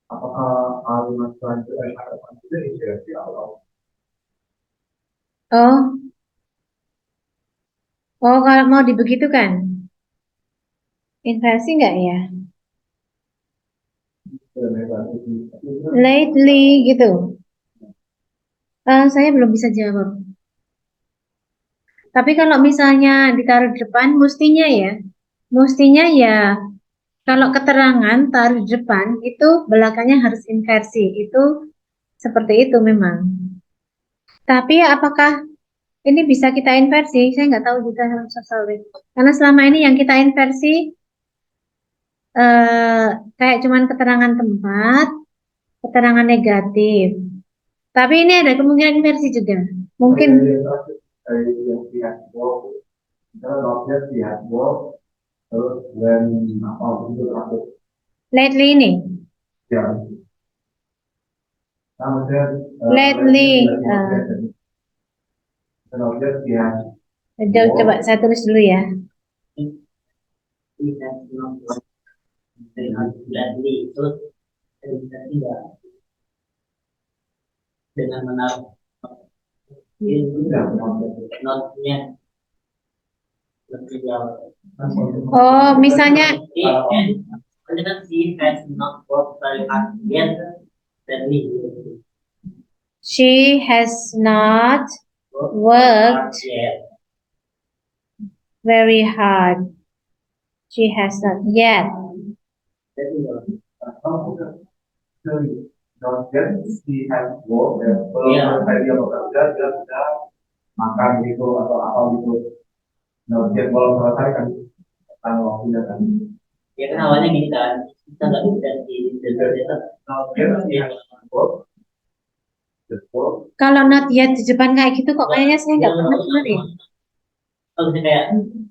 apakah kalimat selanjutnya harapan itu inspirasi awal Oh, oh kalau mau dibegitukan, inversi nggak ya? Lately gitu. Saya belum bisa jawab. Tapi kalau misalnya ditaruh di depan, mestinya ya kalau keterangan taruh di depan itu belakangnya harus inversi. Itu seperti itu memang. Tapi apakah ini bisa kita inversi? Saya nggak tahu juga, so sorry. Karena selama ini yang kita inversi kayak cuman keterangan tempat, keterangan negatif. Tapi ini ada kemungkinan inversi juga. Mungkin yang pihak work misalnya objek pihak work terus when apa itu aku lately ini. ya kemudian Lately, objek pihak coba saya tulis dulu ya. dengan menaruh notnya lebih jauh. Oh, misalnya Kan she has not worked very hard yet than me. she has not worked yet. very hard. She has not yet. Don't get she has worked kalau saya dia bekerja dia sudah makan gitu atau apa gitu. Nah, dia kalau selesai kan tanggal waktunya kan. Ya kan awalnya gini kan, kita nggak bisa di Kalau not yet di depan kayak gitu kok kayaknya saya nggak pernah dengar ya. Oh, bisa kayak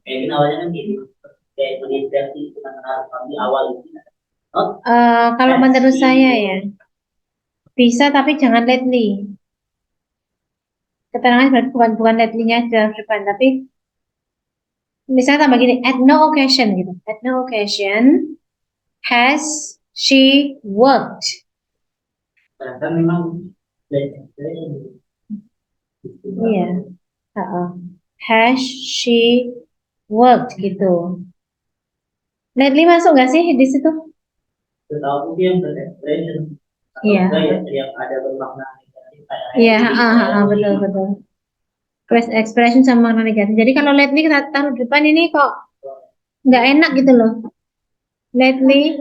gini awalnya kan gini, kayak menginspirasi kita di awal gitu. Kalau menurut saya ya bisa, tapi jangan lately. Keterangan berarti bukan lately-nya di depan, tapi misalnya tambah gini, at no occasion gitu. At no occasion has she worked. Kan memang Iya. Has she worked gitu. Lately masuk nggak sih di situ? Tahu dia berekspresi. Iya. Yang ada bermakna negatif. Iya, betul. First expression sama makna negatif. Jadi kalau lately kita taruh di depan ini kok nggak enak gitu loh. Lately.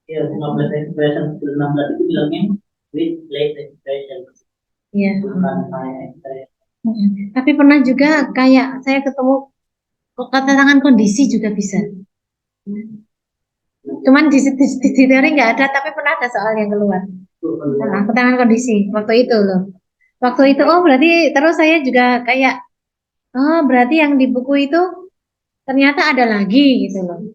Ya, 15 expression 16 itu bilangnya with late expression. Iya. Bukan high expression. Tapi pernah juga kayak saya ketemu keterangan kondisi juga bisa. Cuman di teori nggak ada, tapi pernah ada soal yang keluar. Nah, keterangan kondisi waktu itu loh. Waktu itu berarti terus saya juga kayak berarti yang di buku itu ternyata ada lagi gitu loh.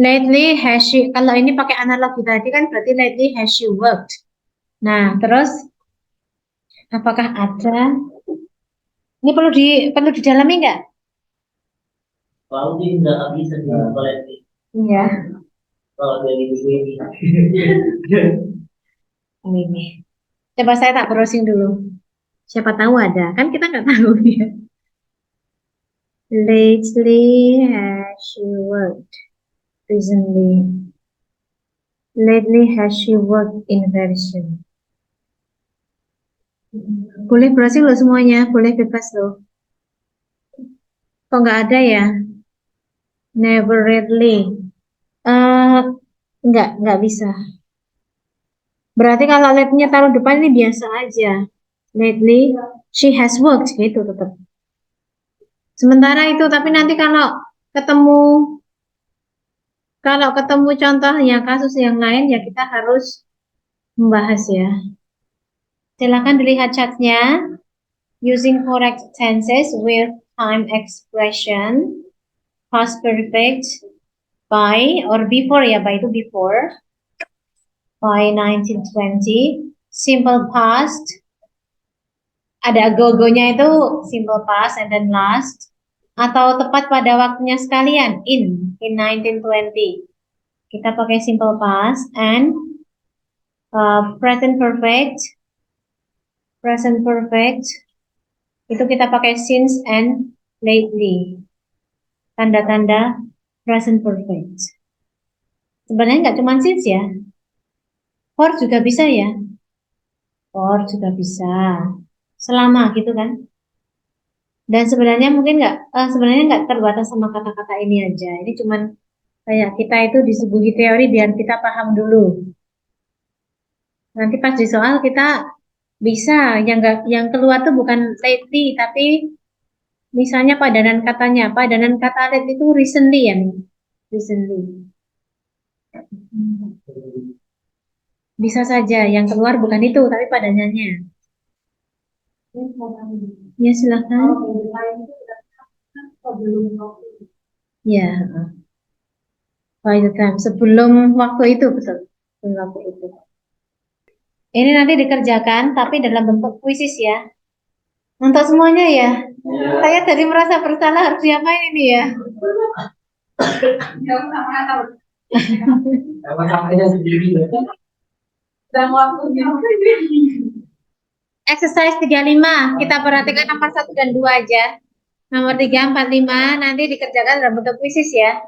Lately has she, kalau ini pakai analogi tadi kan berarti lately has she worked. Nah, terus apakah ada? Ini perlu didalami nggak? Kalau sih nggak bisa sih kalau ini. Iya. Kalau dari buku ini. Ini. Coba saya tak browsing dulu. Siapa tahu ada, kan kita nggak tahu ya. Lately has she worked? Recently. Lately has she worked in version? Boleh browsing loh semuanya, boleh bebas loh. Kok nggak ada ya? Never rarely. Eh, nggak bisa. Berarti kalau letnya taruh depan ini biasa aja. Lately, she has worked gitu tetap. Sementara itu, tapi nanti ketemu kalau ketemu contohnya kasus yang lain ya kita harus membahas ya. Silakan dilihat chatnya. Using correct tenses with time expression, past perfect, by or before ya, by itu before, by 1920, simple past, ada go-go-nya itu simple past and then last, atau tepat pada waktunya sekalian, in 1920. Kita pakai simple past and present perfect, itu kita pakai since and lately. Tanda-tanda present perfect. Sebenarnya nggak cuma since ya. For juga bisa ya. For juga bisa. Selama gitu kan. Dan sebenarnya sebenarnya nggak terbatas sama kata-kata ini aja. Ini cuman kayak kita itu disuguhi teori biar kita paham dulu. Nanti pas di soal kita bisa yang keluar tuh bukan lately tapi misalnya padanan katanya. Padanan kata lately itu recently ya. Recently. Bisa saja yang keluar bukan itu tapi padanannya. Ya silakan. Ya, by the time sebelum waktu itu betul. Sebelum waktu itu. Ini nanti dikerjakan tapi dalam bentuk puisis ya. Untuk semuanya ya. Saya tadi merasa bersalah harus diapain ini ya. Exercise 35, kita perhatikan nomor 1 dan 2 aja. Nomor 3, 4, 5 nanti dikerjakan dalam bentuk puisis ya.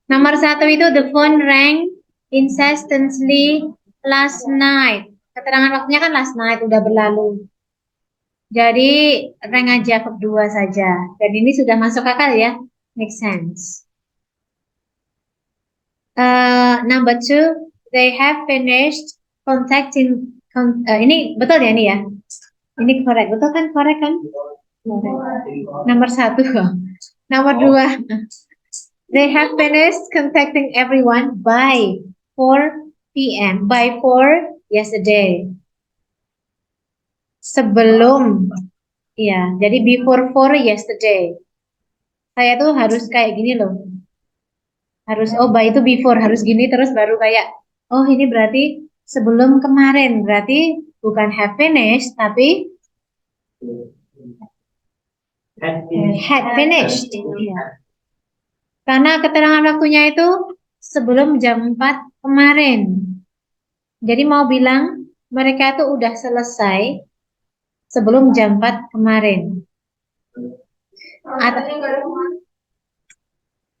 Nomor 1 itu the phone rang incessantly last night. Keterangan waktunya kan last night, udah berlalu. Jadi rang aja verb 2 saja. Dan ini sudah masuk akal ya. Make sense. Number 2, they have finished contacting. Ini betul ya ini ya. Ini correct, betul kan? Correct kan? Nomor 1. Nomor 2. They have finished contacting everyone by 4 p.m. By 4 yesterday. Sebelum, ya, jadi before 4 yesterday. Saya tuh harus kayak gini loh. Harus, by itu before, harus gini terus baru kayak, ini berarti sebelum kemarin. Berarti bukan have finished, tapi had finished. Ya. Karena keterangan waktunya itu sebelum jam 4 kemarin. Jadi mau bilang mereka itu udah selesai sebelum jam 4 kemarin. Atau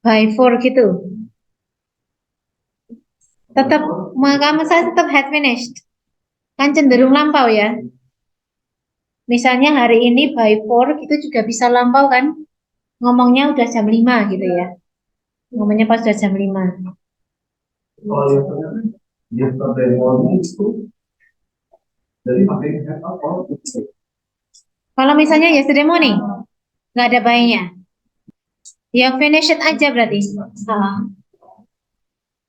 by 4 gitu. Tetap, kamu saya tetap had finished. Kan cenderung lampau ya. Misalnya hari ini by 4 itu juga bisa lampau kan. Ngomongnya udah jam 5 gitu ya. Ngomongnya pas udah jam 5. Kalau misalnya yesterday morning, nggak ada by-nya. Ya finish it aja berarti.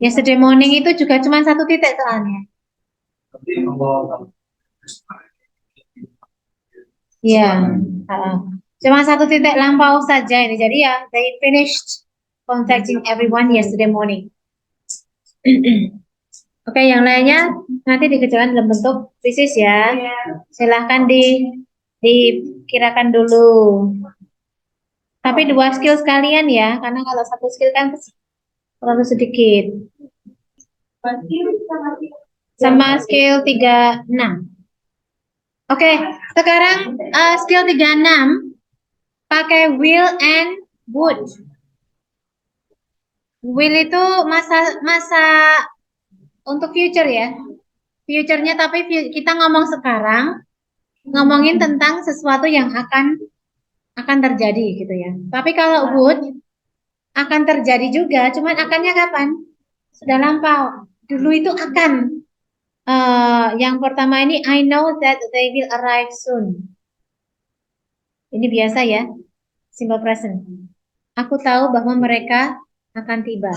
Yesterday morning itu juga cuma 1 titik soalnya. Ya, cuma 1 titik lampau saja ini. Jadi ya, they finished contacting everyone yesterday morning. Oke, yang lainnya nanti dikerjakan dalam bentuk puisis ya. Silahkan dikirakan dulu. Tapi 2 skill sekalian ya, karena kalau 1 skill kan terlalu sedikit. Sama skill 36. Oke, sekarang skill 36 pakai will and would. Will itu masa untuk future ya. Future-nya tapi kita ngomong sekarang, ngomongin tentang sesuatu yang akan terjadi gitu ya. Tapi kalau would akan terjadi juga, cuman akannya kapan? Sudah lampau. Dulu itu akan. Yang pertama ini I know that they will arrive soon. Ini biasa ya, simple present. Aku tahu bahwa mereka akan tiba.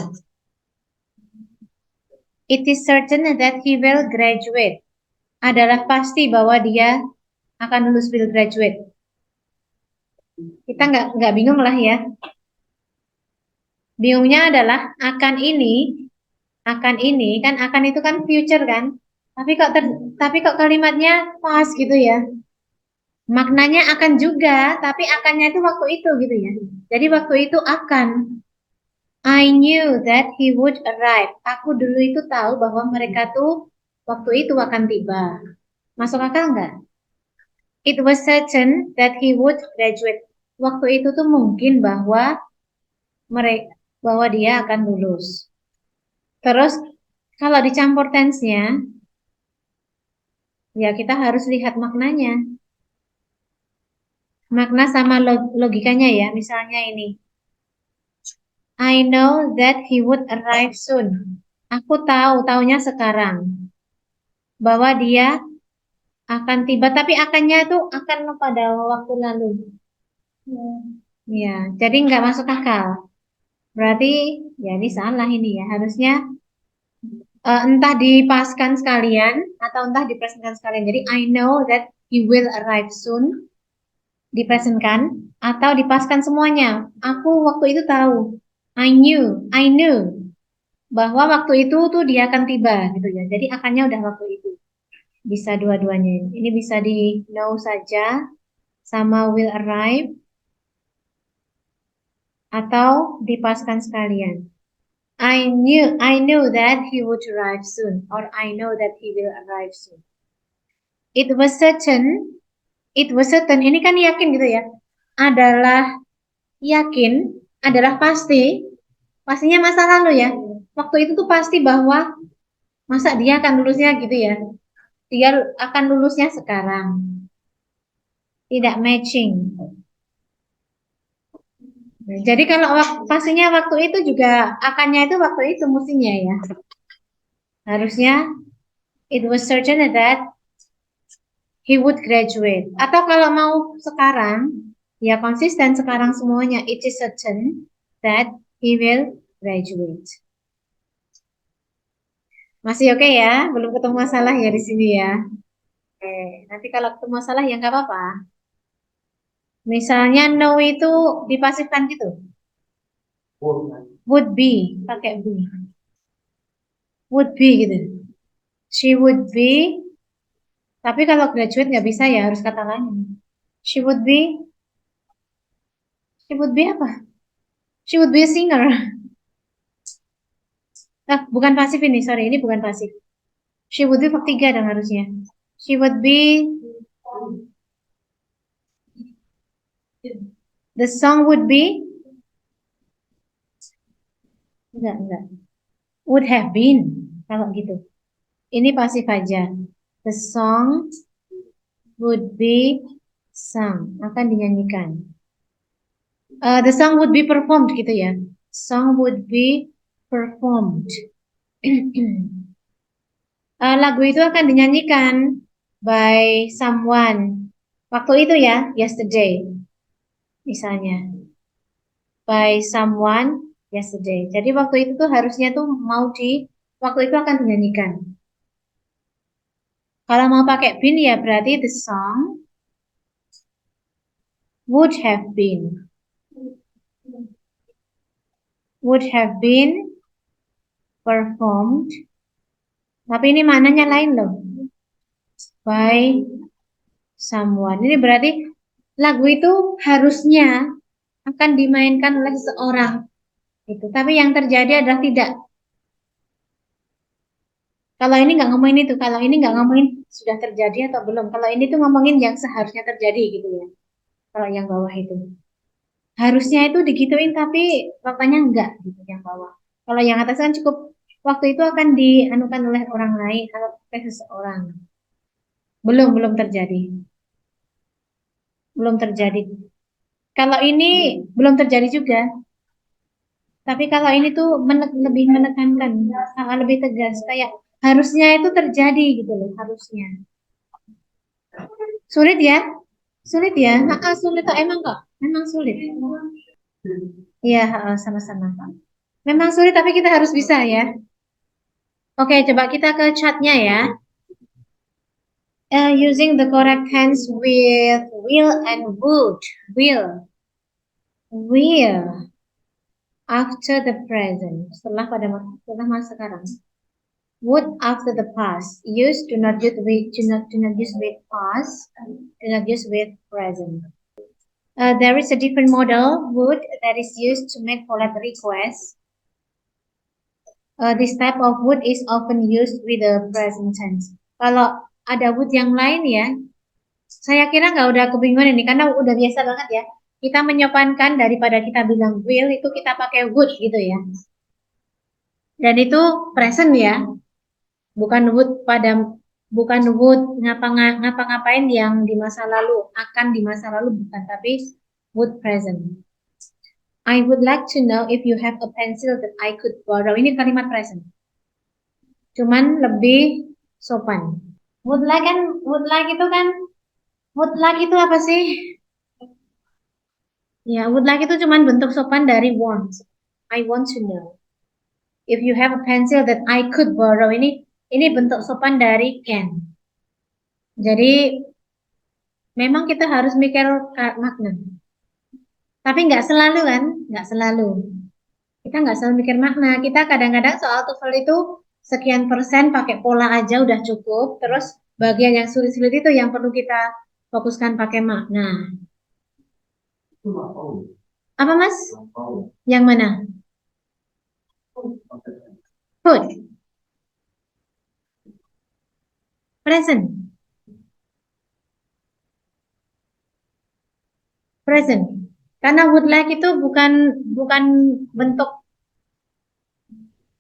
It is certain that he will graduate. Adalah pasti bahwa dia akan lulus, will graduate. Kita nggak bingung lah ya. Bingungnya adalah akan ini kan akan itu kan future kan. Tapi kok kalimatnya pas gitu ya. Maknanya akan juga, tapi akannya itu waktu itu gitu ya. Jadi waktu itu akan. I knew that he would arrive. Aku dulu itu tahu bahwa mereka tuh waktu itu akan tiba. Masuk akal nggak? It was certain that he would graduate. Waktu itu tuh mungkin bahwa dia akan lulus. Terus kalau dicampur tense-nya, ya kita harus lihat maknanya. Makna sama logikanya ya. Misalnya ini. I know that he would arrive soon. Aku taunya sekarang. Bahwa dia akan tiba, tapi akannya itu akan pada waktu lalu. Ya, jadi nggak masuk akal. Berarti, ya ini salah ini ya. Harusnya entah dipaskan sekalian atau entah dipresentkan sekalian. Jadi I know that he will arrive soon, dipresentkan atau dipaskan semuanya. Aku waktu itu tahu. I knew bahwa waktu itu tuh dia akan tiba gitu ya. Jadi akannya udah waktu itu. Bisa dua-duanya. Ini bisa di know saja sama will arrive atau dipaskan sekalian. I knew that he would arrive soon, or I know that he will arrive soon. It was certain. Ini kan yakin gitu ya. Adalah yakin, adalah pasti. Pastinya masa lalu ya. Waktu itu tuh pasti bahwa masa dia akan lulusnya gitu ya. Dia akan lulusnya sekarang. Tidak matching. Jadi kalau pastinya waktu itu juga akannya itu waktu itu mestinya ya. Harusnya it was certain that he would graduate. Atau kalau mau sekarang, ya konsisten sekarang semuanya. It is certain that he will graduate. Masih oke ya? Belum ketemu masalah ya di sini ya. Oke, nanti kalau ketemu masalah ya nggak apa-apa. Misalnya no itu dipasifkan gitu. Would be, pakai be. Would be gitu. She would be, tapi kalau graduate nggak bisa ya, harus kata lain. She would be apa? She would be a singer. Bukan pasif ini, sorry, ini bukan pasif. She would be verb 3 dong harusnya. She would be, the song would be, enggak. Would have been, kalau gitu. Ini pasif aja. The song would be sung, akan dinyanyikan. The song would be performed gitu ya. Song would be performed. Lagu itu akan dinyanyikan by someone. Waktu itu ya, yesterday. Misalnya. By someone yesterday. Jadi waktu itu tuh harusnya tuh waktu itu akan dinyanyikan. Kalau mau pakai been ya berarti the song would have been. Would have been performed. Tapi ini maknanya lain loh. By someone. Ini berarti lagu itu harusnya akan dimainkan oleh seseorang. Itu. Tapi yang terjadi adalah tidak. Kalau ini nggak ngomongin itu, kalau ini nggak ngomongin sudah terjadi atau belum. Kalau ini tuh ngomongin yang seharusnya terjadi gitu ya. Kalau yang bawah itu. Harusnya itu digituin tapi faktanya enggak gitu yang bawah. Kalau yang atas kan cukup waktu itu akan dianukan oleh orang lain atau oleh seseorang. Belum terjadi. Belum terjadi. Kalau ini belum terjadi juga. Tapi kalau ini tuh lebih menekankan, lebih tegas, kayak harusnya itu terjadi gitu loh, harusnya. Sulit ya? Sulit ya? Sulit kok, emang kok? Memang sulit. Iya, sama-sama. Memang sulit, tapi kita harus bisa ya. Oke, coba kita ke chatnya ya. Using the correct tense with will and would. Will. After the present. Setelah masa sekarang. Would after the past. Use do not use with past. Do not use with present. There is a different model, would, that is used to make polite requests. This type of would is often used with the present tense. Kalau ada would yang lain ya, saya kira nggak udah kebingungan ini, karena udah biasa banget ya. Kita menyopankan daripada kita bilang will, itu kita pakai would gitu ya. Dan itu present ya, bukan would ngapa-ngapain yang di masa lalu, akan di masa lalu bukan, tapi would present. I would like to know if you have a pencil that I could borrow. Ini kalimat present. Cuman lebih sopan. Would like itu apa sih? Ya, would like itu cuman bentuk sopan dari want. I want to know if you have a pencil that I could borrow. Ini bentuk sopan dari can. Jadi memang kita harus mikir makna. Tapi nggak selalu kan? Nggak selalu. Kita nggak selalu mikir makna. Kita kadang-kadang soal TOEFL itu sekian persen pakai pola aja udah cukup. Terus bagian yang sulit-sulit itu yang perlu kita fokuskan pakai makna. Apa Mas? Yang mana? Food. Present. Present. Karena would like itu bukan bentuk.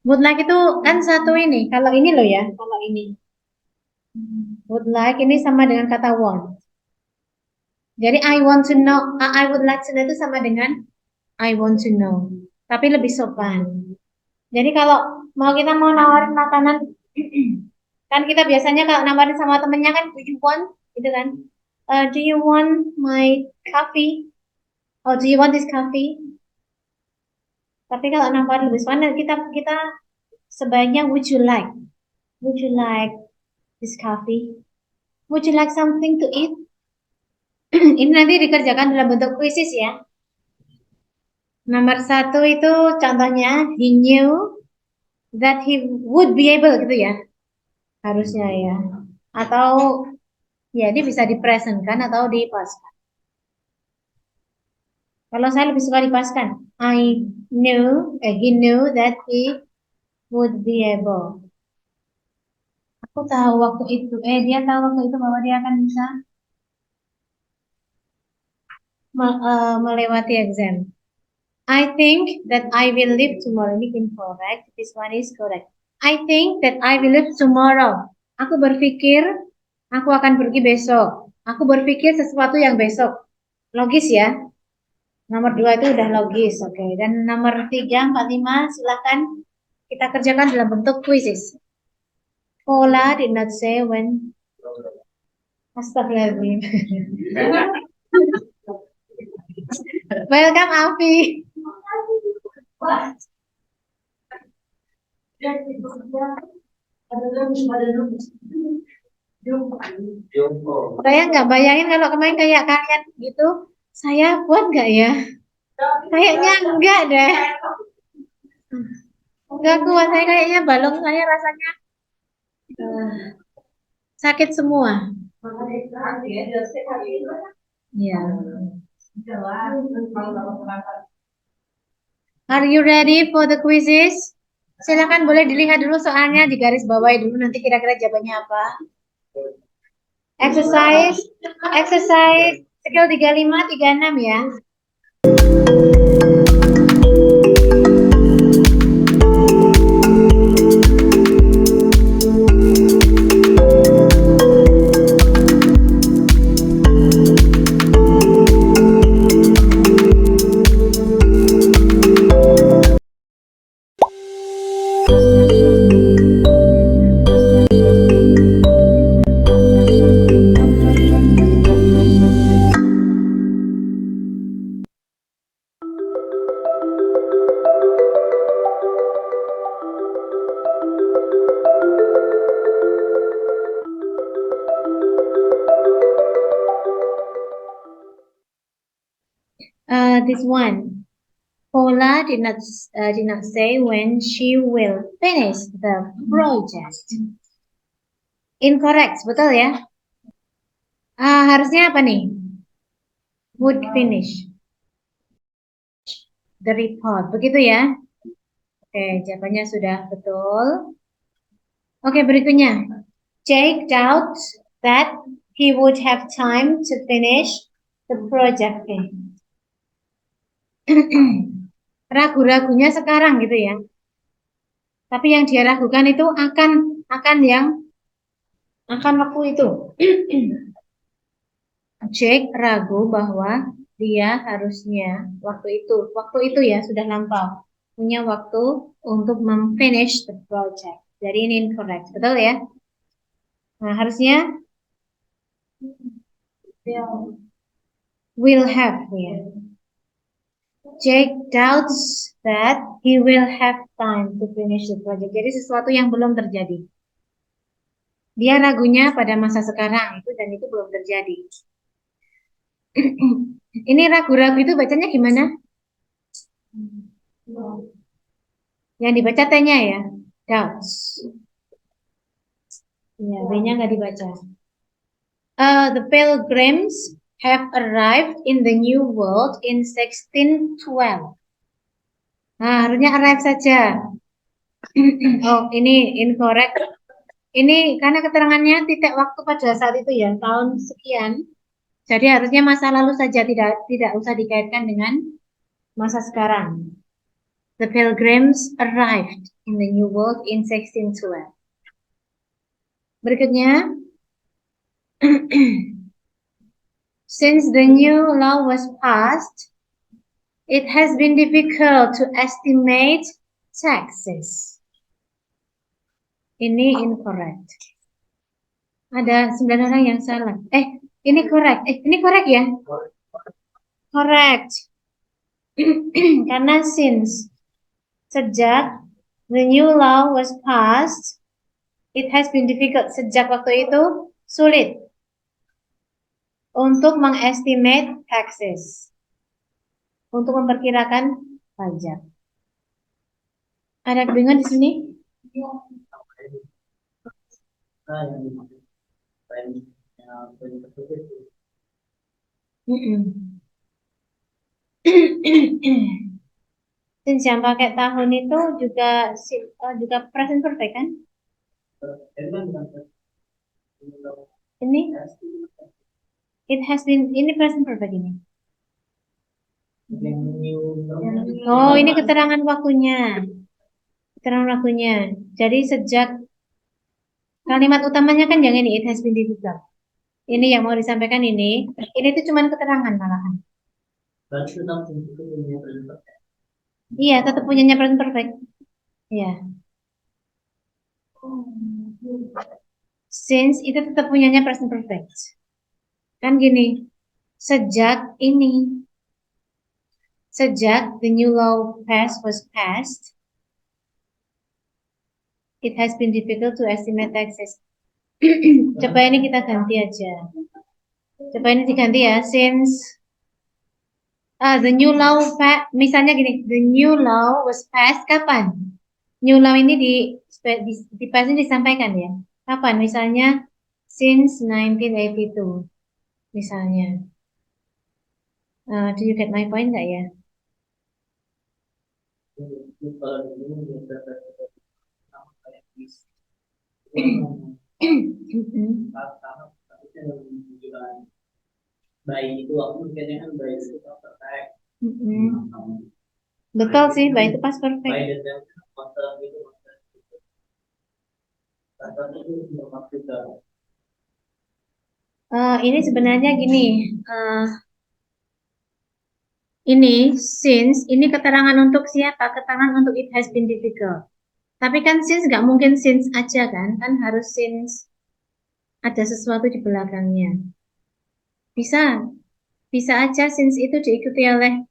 Would like itu kan satu ini. Kalau ini loh ya, kalau ini. Would like ini sama dengan kata want. Jadi I want to know, I would like to know itu sama dengan I want to know. Tapi lebih sopan. Jadi kalau kita mau nawarin makanan, kan kita biasanya kalau nawarin sama temennya kan, do you want, gitu kan? Do you want my coffee? Oh, do you want this coffee? Tapi kalau nawarin lebih sopan, kita sebaiknya would you like? Would you like this coffee? Would you like something to eat? Ini nanti dikerjakan dalam bentuk kuisis ya. Nomor 1 itu contohnya, he knew that he would be able gitu ya. Harusnya ya. Atau ya dia bisa dipresentkan atau dipaskan. Kalau saya lebih suka dipaskan. He knew that he would be able. Aku tahu waktu itu, dia tahu waktu itu bahwa dia akan bisa melewati exam. I think that I will leave tomorrow. Ini incorrect. This one is correct. I think that I will leave tomorrow. Aku berpikir aku akan pergi besok. Aku berpikir sesuatu yang besok. Logis ya. Nomor 2 itu udah logis. Oke. Dan nomor 3, 4, 5 silakan kita kerjakan dalam bentuk quizzes. Paula did not say when. Astagfirullahaladzim. Welcome Afi. Saya nggak bayangin kalau kemarin kayak kalian gitu, saya kuat nggak ya? Kayaknya enggak deh. Enggak kuat, saya kayaknya balong saya rasanya sakit semua. Ya. Are you ready for the quizzes? Silakan boleh dilihat dulu soalnya, digaris bawahi dulu nanti kira-kira jawabannya apa. Exercise skill 35, 36 ya. This one. Paula did not say when she will finish the project. Incorrect, betul ya? Harusnya apa nih? Would finish the report, begitu ya? Oke, jawabannya sudah betul. Oke, berikutnya. Jake doubts that he would have time to finish the project. Ragu-ragunya sekarang gitu ya. Tapi yang dia ragukan itu akan waktu itu. Jake ragu bahwa dia harusnya waktu itu ya sudah lampau punya waktu untuk memfinish the project. Jadi ini incorrect, betul ya? Nah, harusnya will have ya. Jake doubts that he will have time to finish the project. Jadi sesuatu yang belum terjadi. Dia ragunya pada masa sekarang itu dan itu belum terjadi. Ini ragu-ragu itu bacanya gimana? Yang dibaca T-nya ya, doubts. Ya, B-nya nggak dibaca. The pilgrims have arrived in the new world in 1612. Nah, harusnya arrive saja. Oh, ini incorrect. Ini karena keterangannya titik waktu pada saat itu ya, tahun sekian. Jadi harusnya masa lalu saja, tidak usah dikaitkan dengan masa sekarang. The pilgrims arrived in the new world in 1612. Berikutnya. Since the new law was passed, it has been difficult to estimate taxes. Ini incorrect. Ada 9 orang yang salah. Ini correct. Ini correct ya? Correct. Karena since sejak the new law was passed, it has been difficult. Sejak waktu itu sulit untuk mengestimate taxes. Untuk memperkirakan pajak. Ada kebingungan di sini? Since yang pakai tahun itu juga present perfect kan? Ini it has been, ini present perfect ini. Oh, ini keterangan waktunya. Keterangan waktunya. Jadi sejak kalimat utamanya kan yang ini, it has been difficult. Ini yang mau disampaikan ini. Ini tuh cuma keterangan malahan. Iya, tetap punyanya present perfect. Iya. Since itu tetap punyanya present perfect. Kan gini. Sejak ini. Sejak the new law was passed, it has been difficult to estimate taxes. Coba ini kita ganti aja. Coba ini diganti ya. Since the new law, misalnya gini, the new law was passed kapan? New law ini di passing disampaikan ya. Kapan? Misalnya since 1982. Misalnya. Do you get my point nggak ya? Baik itu aku mikirnya kan baik itu perfect. Betul sih, baik itu pas perfect. Baik dan master itu maksudnya. Ini sebenarnya gini. Ini since, ini keterangan untuk siapa? Keterangan untuk it has been difficult. Tapi kan since nggak mungkin since aja kan? Kan harus since ada sesuatu di belakangnya. Bisa aja since itu diikuti oleh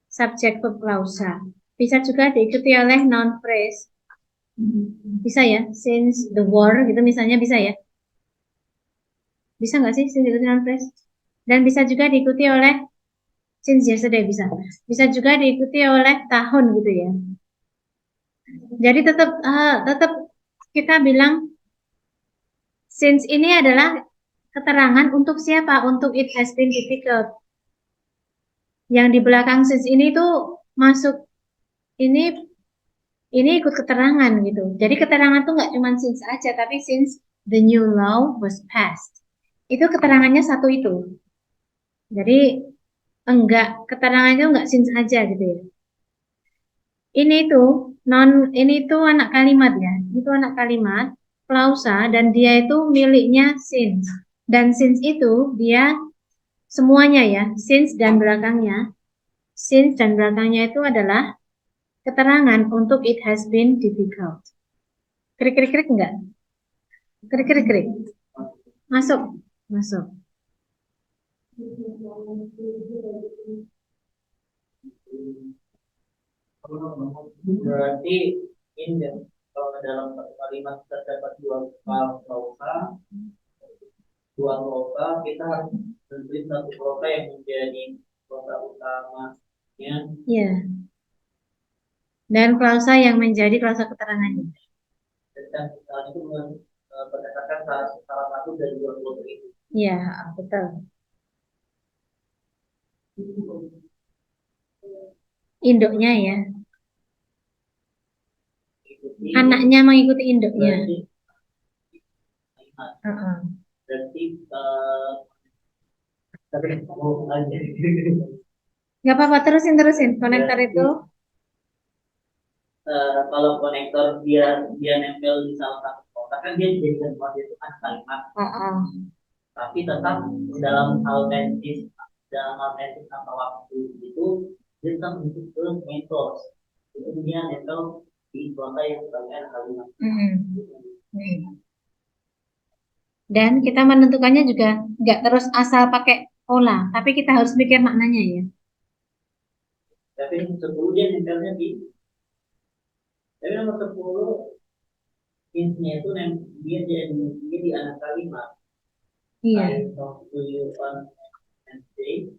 subject verb clausa. Bisa juga diikuti oleh noun phrase. Bisa ya, since the war gitu misalnya bisa ya. Bisa nggak sih since diikuti noun phrase? Dan bisa juga diikuti oleh since yesterday bisa. Bisa juga diikuti oleh tahun gitu ya. Jadi tetap kita bilang since ini adalah keterangan untuk siapa? Untuk it has been difficult. Yang di belakang since ini tuh masuk ini ikut keterangan gitu. Jadi keterangan tuh nggak cuma since aja, tapi since the new law was passed. Itu keterangannya satu itu. Jadi keterangannya nggak since aja gitu ya. Ini tuh anak kalimat ya. Itu anak kalimat clausa dan dia itu miliknya since. Dan since itu dia semuanya ya, since dan belakangnya. Since dan belakangnya itu adalah keterangan untuk it has been difficult. Krik-krik-krik enggak? Krik-krik-krik. Masuk. Masuk. Berarti kalau dalam satu kalimat terdapat dua klausa, kita harus memberi satu klausa yang menjadi klausa utamanya. Ya. Dan klausa yang menjadi klausa keterangannya. Dan itu berdasarkan salah satu dari dua klausa itu. Iya, betul. Induknya ya. Anaknya mengikuti induknya. Berarti Nggak apa-apa, terusin. Konektor itu. Kalau konektor dia nempel di salah satu kotak kan dia dijadikan itu kan kalimat. Tapi tetap dalam alternatif atau waktu itu dia tetap untuk ke metode. Itu dia nempel di kota yang sebagai kalimat. Dan kita menentukannya juga nggak terus asal pakai pola, tapi kita harus mikir maknanya ya. Tapi 10 dia nempelnya di. Tapi nomor 10 hintnya itu dia di anak kalimat. Iya. I talk to you on Wednesday.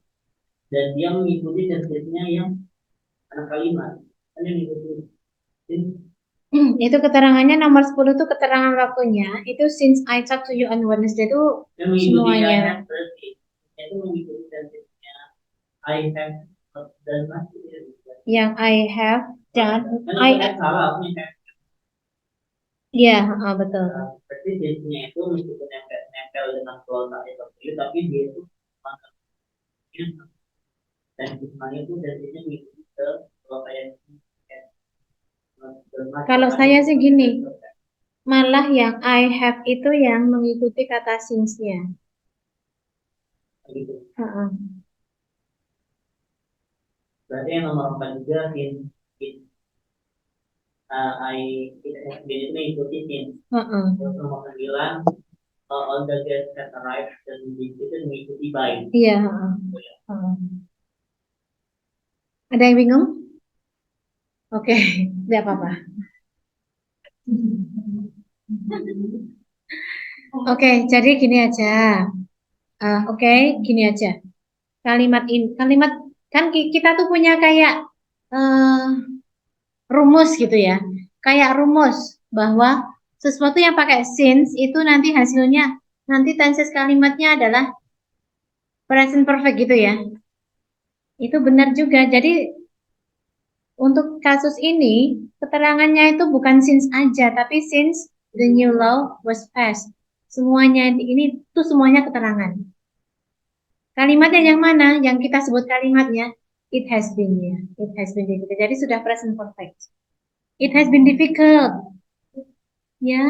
Dan dia mengikuti template-nya yang anak kalimat. Kan yang mengikuti. Itu keterangannya nomor 10 itu keterangan waktunya. Itu since I talk to you on Wednesday itu semuanya. Itu mengikuti template-nya I have done Yang I have done. Salah. Iya, betul. Berarti jenisnya itu meskipun nempel dengan kuota itu, tapi dia itu dan semuanya itu jenisnya mengikuti ke kuota yang kalau saya sih gini, malah yang I have itu yang mengikuti kata since-nya. Gitu. Berarti yang nomor 4 juga itu mengikuti since. Terus nomor 9 all the guests have arrived dan itu mengikuti by. Iya. Ada yang bingung? Oke, tidak apa-apa. Oke, jadi gini aja. Gini aja. Kalimat kan kita tuh punya kayak rumus gitu ya. Kayak rumus bahwa sesuatu yang pakai since itu nanti hasilnya nanti tenses kalimatnya adalah present perfect gitu ya. Itu benar juga. Jadi untuk kasus ini, keterangannya itu bukan since aja, tapi since the new law was passed. Semuanya ini tuh semuanya keterangan. Kalimatnya yang mana? Yang kita sebut kalimatnya it has been ya. It has been difficult. Jadi sudah present perfect. It has been difficult. Ya.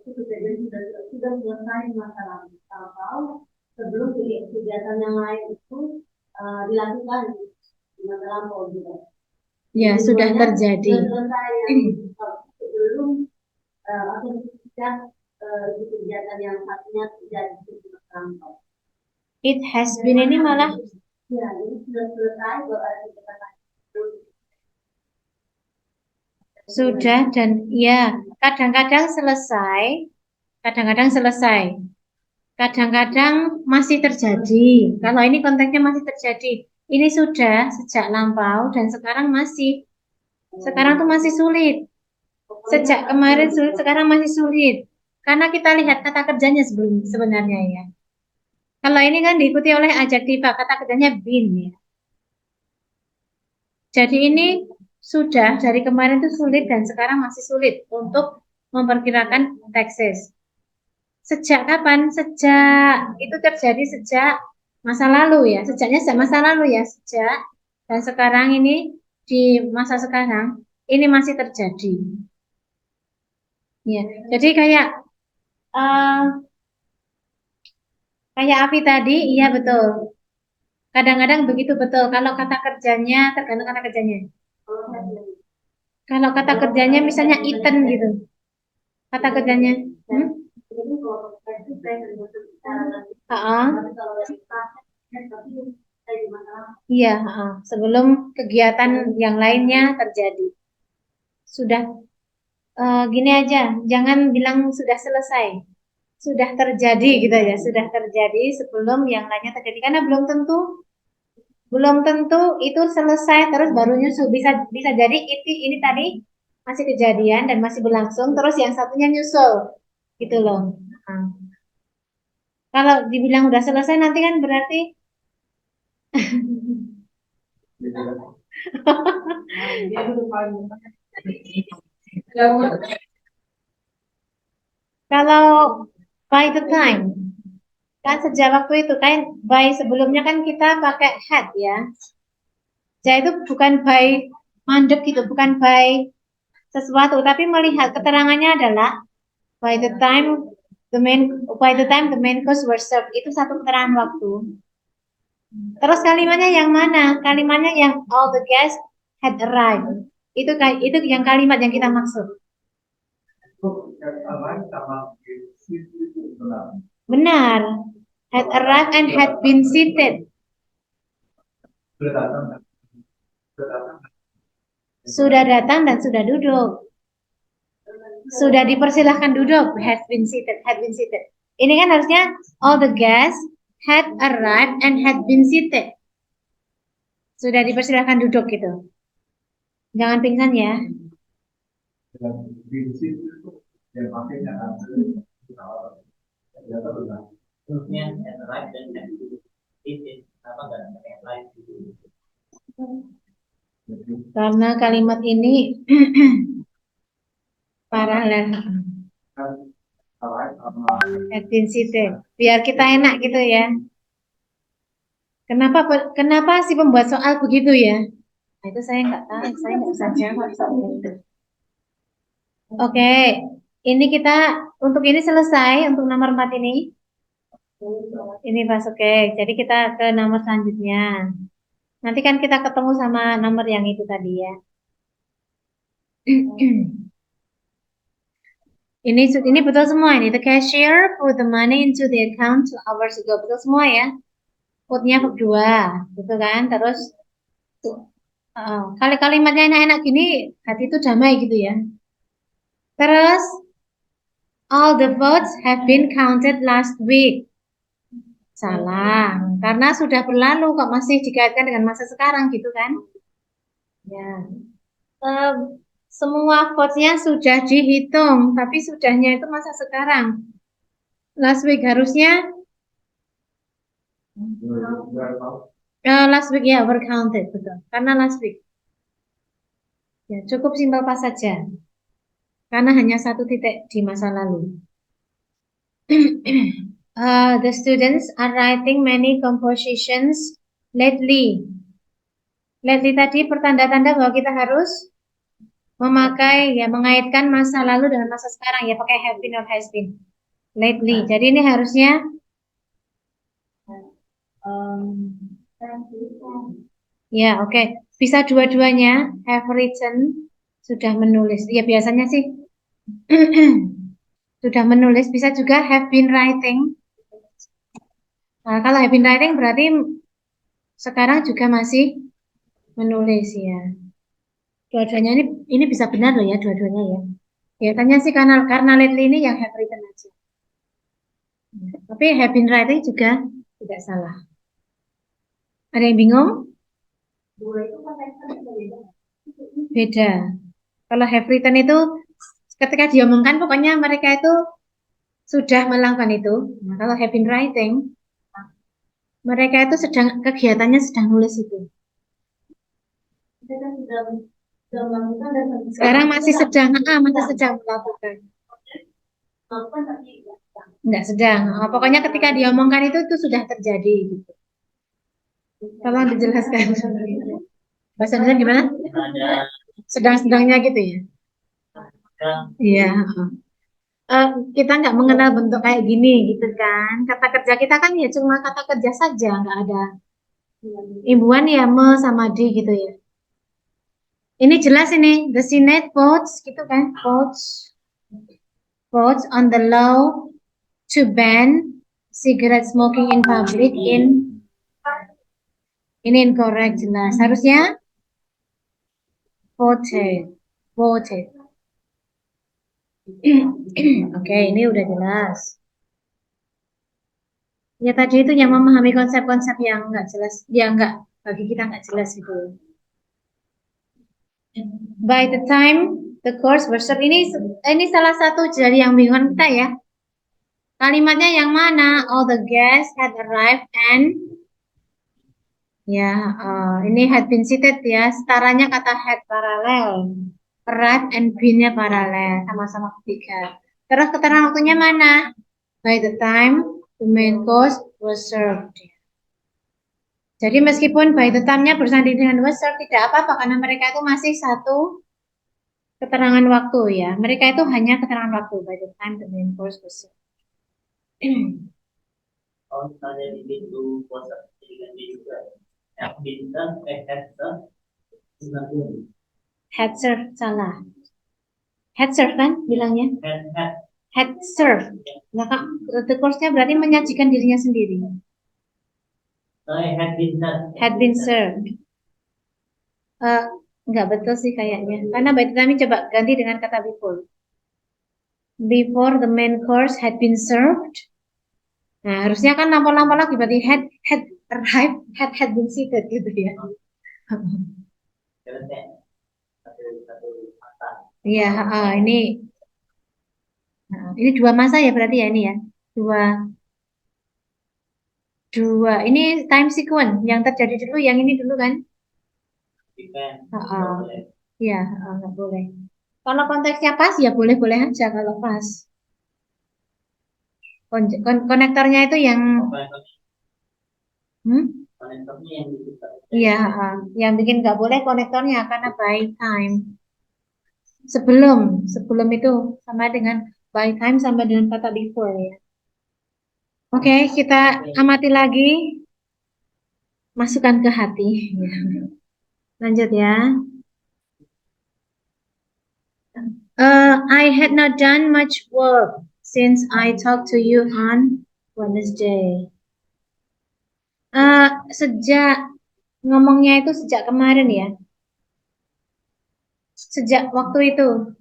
Sudah selesai masalah. Kalau sebelum kegiatan yang lain itu dilakukan dalam juga. Ya, sudah terjadi. Sebelum atau ketika kegiatan yang satunya terjadi di kantor. It has been ini malah sudah dan ya, kadang-kadang selesai, kadang-kadang selesai. Kadang-kadang masih terjadi. Kalau ini konteksnya masih terjadi. Ini sudah sejak lampau dan sekarang masih. Sekarang tuh masih sulit. Sejak kemarin sulit, sekarang masih sulit. Karena kita lihat kata kerjanya sebelum sebenarnya ya. Kalau ini kan diikuti oleh adjektiva, kata kerjanya been ya. Jadi ini sudah dari kemarin tuh sulit dan sekarang masih sulit untuk memperkirakan teksis. Sejak kapan? Sejak itu terjadi sejak masa lalu ya. Sejaknya sejak masa lalu ya. Sejak dan sekarang ini di masa sekarang ini masih terjadi. Ya. Jadi kayak Api tadi, iya betul. Kadang-kadang begitu betul. Kalau kata kerjanya tergantung kata kerjanya. Kalau kata kerjanya misalnya eaten gitu. Kata kerjanya. Iya, sebelum kegiatan yang lainnya terjadi. Sudah gini aja, jangan bilang sudah selesai. Sudah terjadi gitu ya, sudah terjadi sebelum yang lainnya terjadi karena belum tentu itu selesai terus baru nyusul. Bisa jadi ini tadi masih kejadian dan masih berlangsung terus yang satunya nyusul. Gitu loh. Kalau dibilang udah selesai nanti kan berarti kalau by the time kan sejak waktu itu kan by sebelumnya kan kita pakai had ya. Jadi itu bukan by mandek gitu, bukan by sesuatu, tapi melihat keterangannya adalah by the time the main course were served, itu satu keterangan waktu. Terus kalimatnya yang mana? Kalimatnya yang all the guests had arrived. Itu yang kalimat yang kita maksud. Benar. Had arrived and had been seated. Sudah datang dan sudah duduk. Sudah dipersilahkan duduk. Had been seated. Ini kan harusnya all the guests had arrived and had been seated. Sudah dipersilahkan duduk gitu. Jangan pingsan ya. Karena kalimat ini paralel. Had been seated. Biar kita enak gitu ya. Kenapa si pembuat soal begitu ya? Nah, itu saya nggak tahu, saya nggak bisa jawab soal itu. Oke, ini kita untuk ini selesai untuk nomor 4 ini. Ini Mas, oke. Jadi kita ke nomor selanjutnya. Nanti kan kita ketemu sama nomor yang itu tadi ya. Ini betul semua ini. The cashier put the money into the account 2 hours ago. Betul semua ya. Putnya verb 2, gitu kan? Terus kali kalimatnya enak-enak gini, hati itu damai gitu ya. Terus all the votes have been counted last week. Salah, karena sudah berlalu kok masih dikaitkan dengan masa sekarang gitu kan? Ya. Semua votes-nya sudah dihitung, tapi sudahnya itu masa sekarang. Last week harusnya last week ya were counted betul. Karena last week. Ya, cukup simpel pas saja. Karena hanya satu titik di masa lalu. The students are writing many compositions lately. Lately tadi pertanda-tanda bahwa kita harus memakai ya mengaitkan masa lalu dengan masa sekarang ya pakai have been or has been. Lately. Jadi ini harusnya ya oke. Bisa dua-duanya have written sudah menulis. Ya biasanya sih sudah menulis, bisa juga have been writing. Nah, kalau have been writing berarti sekarang juga masih menulis ya. Dua-duanya ini bisa benar loh ya, dua-duanya ya. Kelihatannya sih karena lately ini yang have written aja. Tapi have been writing juga tidak salah. Ada yang bingung? Beda. Kalau have written itu ketika diomongkan pokoknya mereka itu sudah melakukan itu. Nah, kalau have been writing mereka itu kegiatannya sedang nulis itu. Sekarang masih sedang melakukan. Enggak sedang. Pokoknya ketika diomongkan itu sudah terjadi gitu. Tolong dijelaskan. Bahasa Indonesia gimana? Ada Sedang-sedangnya gitu ya. Iya. Kita nggak mengenal bentuk kayak gini gitu kan. Kata kerja kita kan ya cuma kata kerja saja, nggak ada imbuhan ya me sama di gitu ya. Ini jelas ini, the Senate votes gitu kan, votes on the law to ban cigarette smoking in public ini incorrect jelas. Harusnya voted. Oke, ini udah jelas. Ya tadi itu yang memahami konsep-konsep yang nggak jelas, yang nggak bagi kita nggak jelas itu. By the time the course was served, ini salah satu dari yang bingung kita ya. Kalimatnya yang mana? All the guests had arrived and ya ini had been seated ya. Setaranya kata had paralel, arrived and been-nya paralel, sama-sama ketiga. Terus keterangan waktunya mana? By the time the main course was served. Jadi meskipun by the time-nya bersanding dengan was served tidak apa-apa karena mereka itu masih satu keterangan waktu ya. Mereka itu hanya keterangan waktu by the time the main course was served. kalau misalnya di pintu puasa dengan dia juga have been done, have done, Had served salah. Had served kan bilangnya? Had served. Nah, the course-nya berarti menyajikan dirinya sendiri. had been done. Had been served. Enggak betul sih kayaknya. Karena by the time coba ganti dengan kata before. Before the main course had been served. Nah, harusnya kan lampau-lampau lagi berarti had arrived, had been seated gitu ya. Iya, ini dua masa ya berarti ya ini ya. Dua. Ini time sequence yang terjadi dulu, yang ini dulu kan? Iya, nggak boleh. Kalau konteksnya pas ya boleh-boleh aja kalau pas. Konektornya itu yang Konektornya yang iya, yang bikin nggak boleh konektornya karena by time. Sebelum itu sama dengan by time sama dengan kata before ya. Oke, kita amati lagi. Masukkan ke hati. Lanjut ya. I had not done much work since I talked to you on Wednesday. Sejak ngomongnya itu sejak kemarin ya. Sejak waktu itu.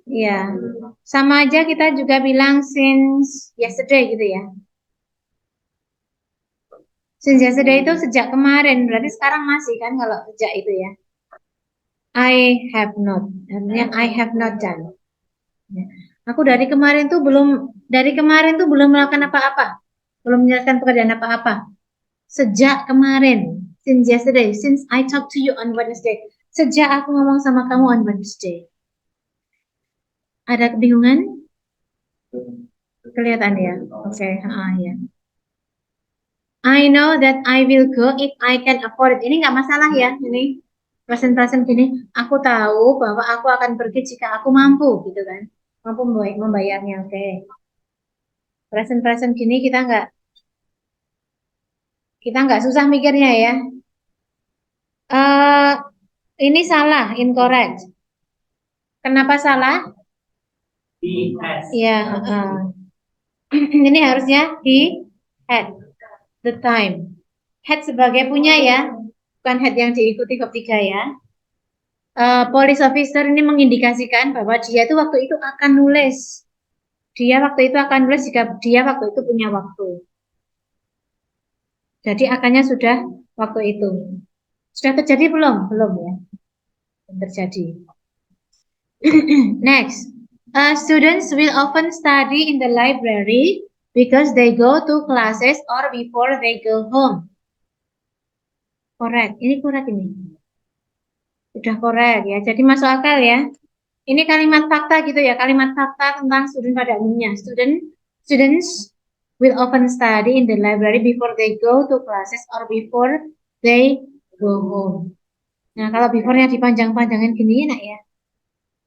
Ya, sama aja kita juga bilang since yesterday gitu ya. Since yesterday itu sejak kemarin, berarti sekarang masih kan kalau sejak itu ya. I have not, artinya I have not done. Aku dari kemarin tuh belum melakukan apa-apa, belum menjelaskan pekerjaan apa-apa. Sejak kemarin, since yesterday, since I talked to you on Wednesday, sejak aku ngomong sama kamu on Wednesday. Ada kebingungan? Kelihatan ya? Oke, ya. I know that I will go if I can afford it. Ini nggak masalah ya, ini present gini. Aku tahu bahwa aku akan pergi jika aku mampu, gitu kan? Mampu membayarnya, oke. Present gini kita nggak susah mikirnya ya. Ini salah, incorrect. Kenapa salah? He has. Ya, ini harusnya he Had the time. Had sebagai punya ya, bukan had yang diikuti ketiga ya. Police officer ini mengindikasikan bahwa dia itu waktu itu akan nulis. Dia waktu itu akan nulis jika dia waktu itu punya waktu. Jadi akannya sudah waktu itu. Sudah terjadi belum? Belum ya. Belum terjadi. Next. Students will often study in the library because they go to classes or before they go home. Correct. Ini correct ini. Sudah correct ya. Jadi masuk akal ya. Ini kalimat fakta gitu ya. Kalimat fakta tentang student pada umumnya. Students will often study in the library before they go to classes or before they go home. Nah, kalau before-nya dipanjang-panjangin gini enak ya.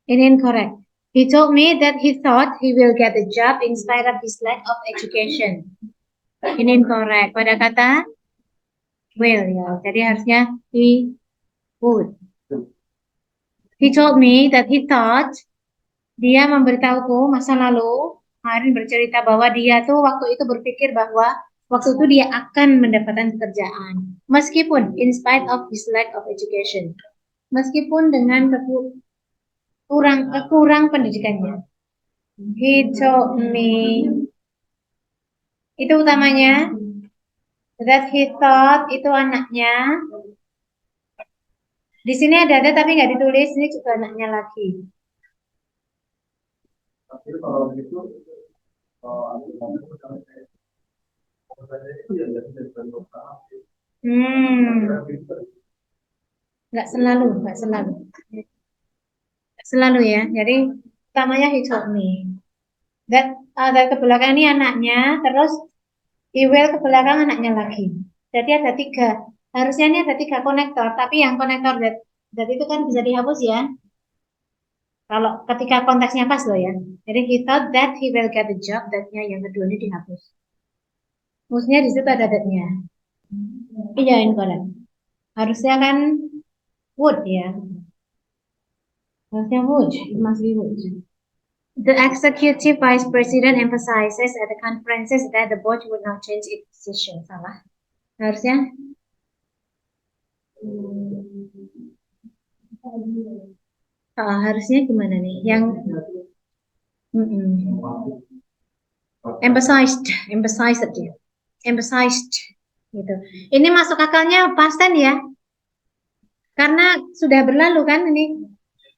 Ini incorrect. He told me that he thought he will get a job in spite of his lack of education. Ini incorrect. Pada kata will ya. Jadi harusnya he would. He told me that he thought, dia memberitahuku masa lalu, kemarin bercerita bahwa dia tuh waktu itu berpikir bahwa waktu itu dia akan mendapatkan pekerjaan. Meskipun in spite of his lack of education. Meskipun dengan kurang pendidikannya. He told me, itu utamanya, that he thought, itu anaknya. Di sini ada tapi nggak ditulis, ini juga anaknya lagi. Tapi kalau begitu, Nggak selalu ya. Jadi utamanya he told me. That ada ke belakang ini anaknya, terus he will ke belakang anaknya lagi. Jadi ada 3. Harusnya ini ada 3 konektor, tapi yang konektor that itu kan bisa dihapus ya. Kalau ketika konteksnya pas loh ya. Jadi he thought that he will get a job, that-nya yang kedua ini dihapus. Maksudnya di situ ada that-nya. Iya, incorrect. Harusnya kan would ya. Harusnya would, it must be would. The executive vice president emphasizes at the conferences that the board would not change its position. Salah. Harusnya harusnya gimana nih? Yang emphasized gitu. Ini masuk akalnya past tense ya. Karena sudah berlalu kan ini.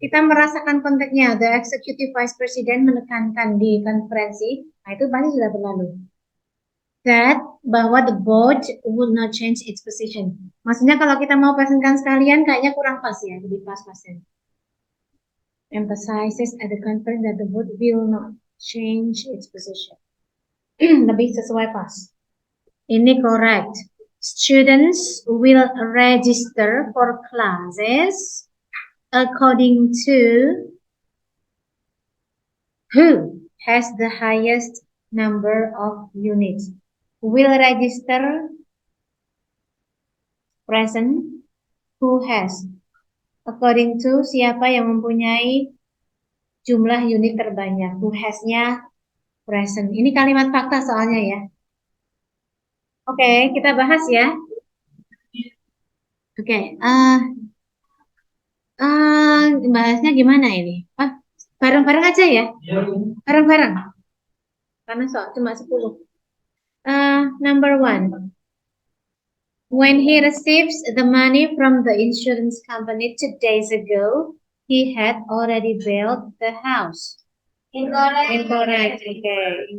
Kita merasakan konteksnya, the executive vice president menekankan di konferensi, nah itu pasti sudah berlalu. That, bahwa the board would not change its position. Maksudnya kalau kita mau presentkan sekalian, kayaknya kurang pas ya, lebih pas-pasan. Emphasizes at the conference that the board will not change its position. Lebih sesuai pas. Ini correct. Students will register for classes according to who has the highest number of units. Will register present who has. According to siapa yang mempunyai jumlah unit terbanyak. Who has-nya present. Ini kalimat fakta soalnya ya. Oke, kita bahas ya. Oke, bahasnya gimana ini? Bareng-bareng aja ya? Bareng-bareng. Karena soal cuma 10. Number 1. When he receives the money from the insurance company 2 days ago, he had already built the house. Incorrect. Okay.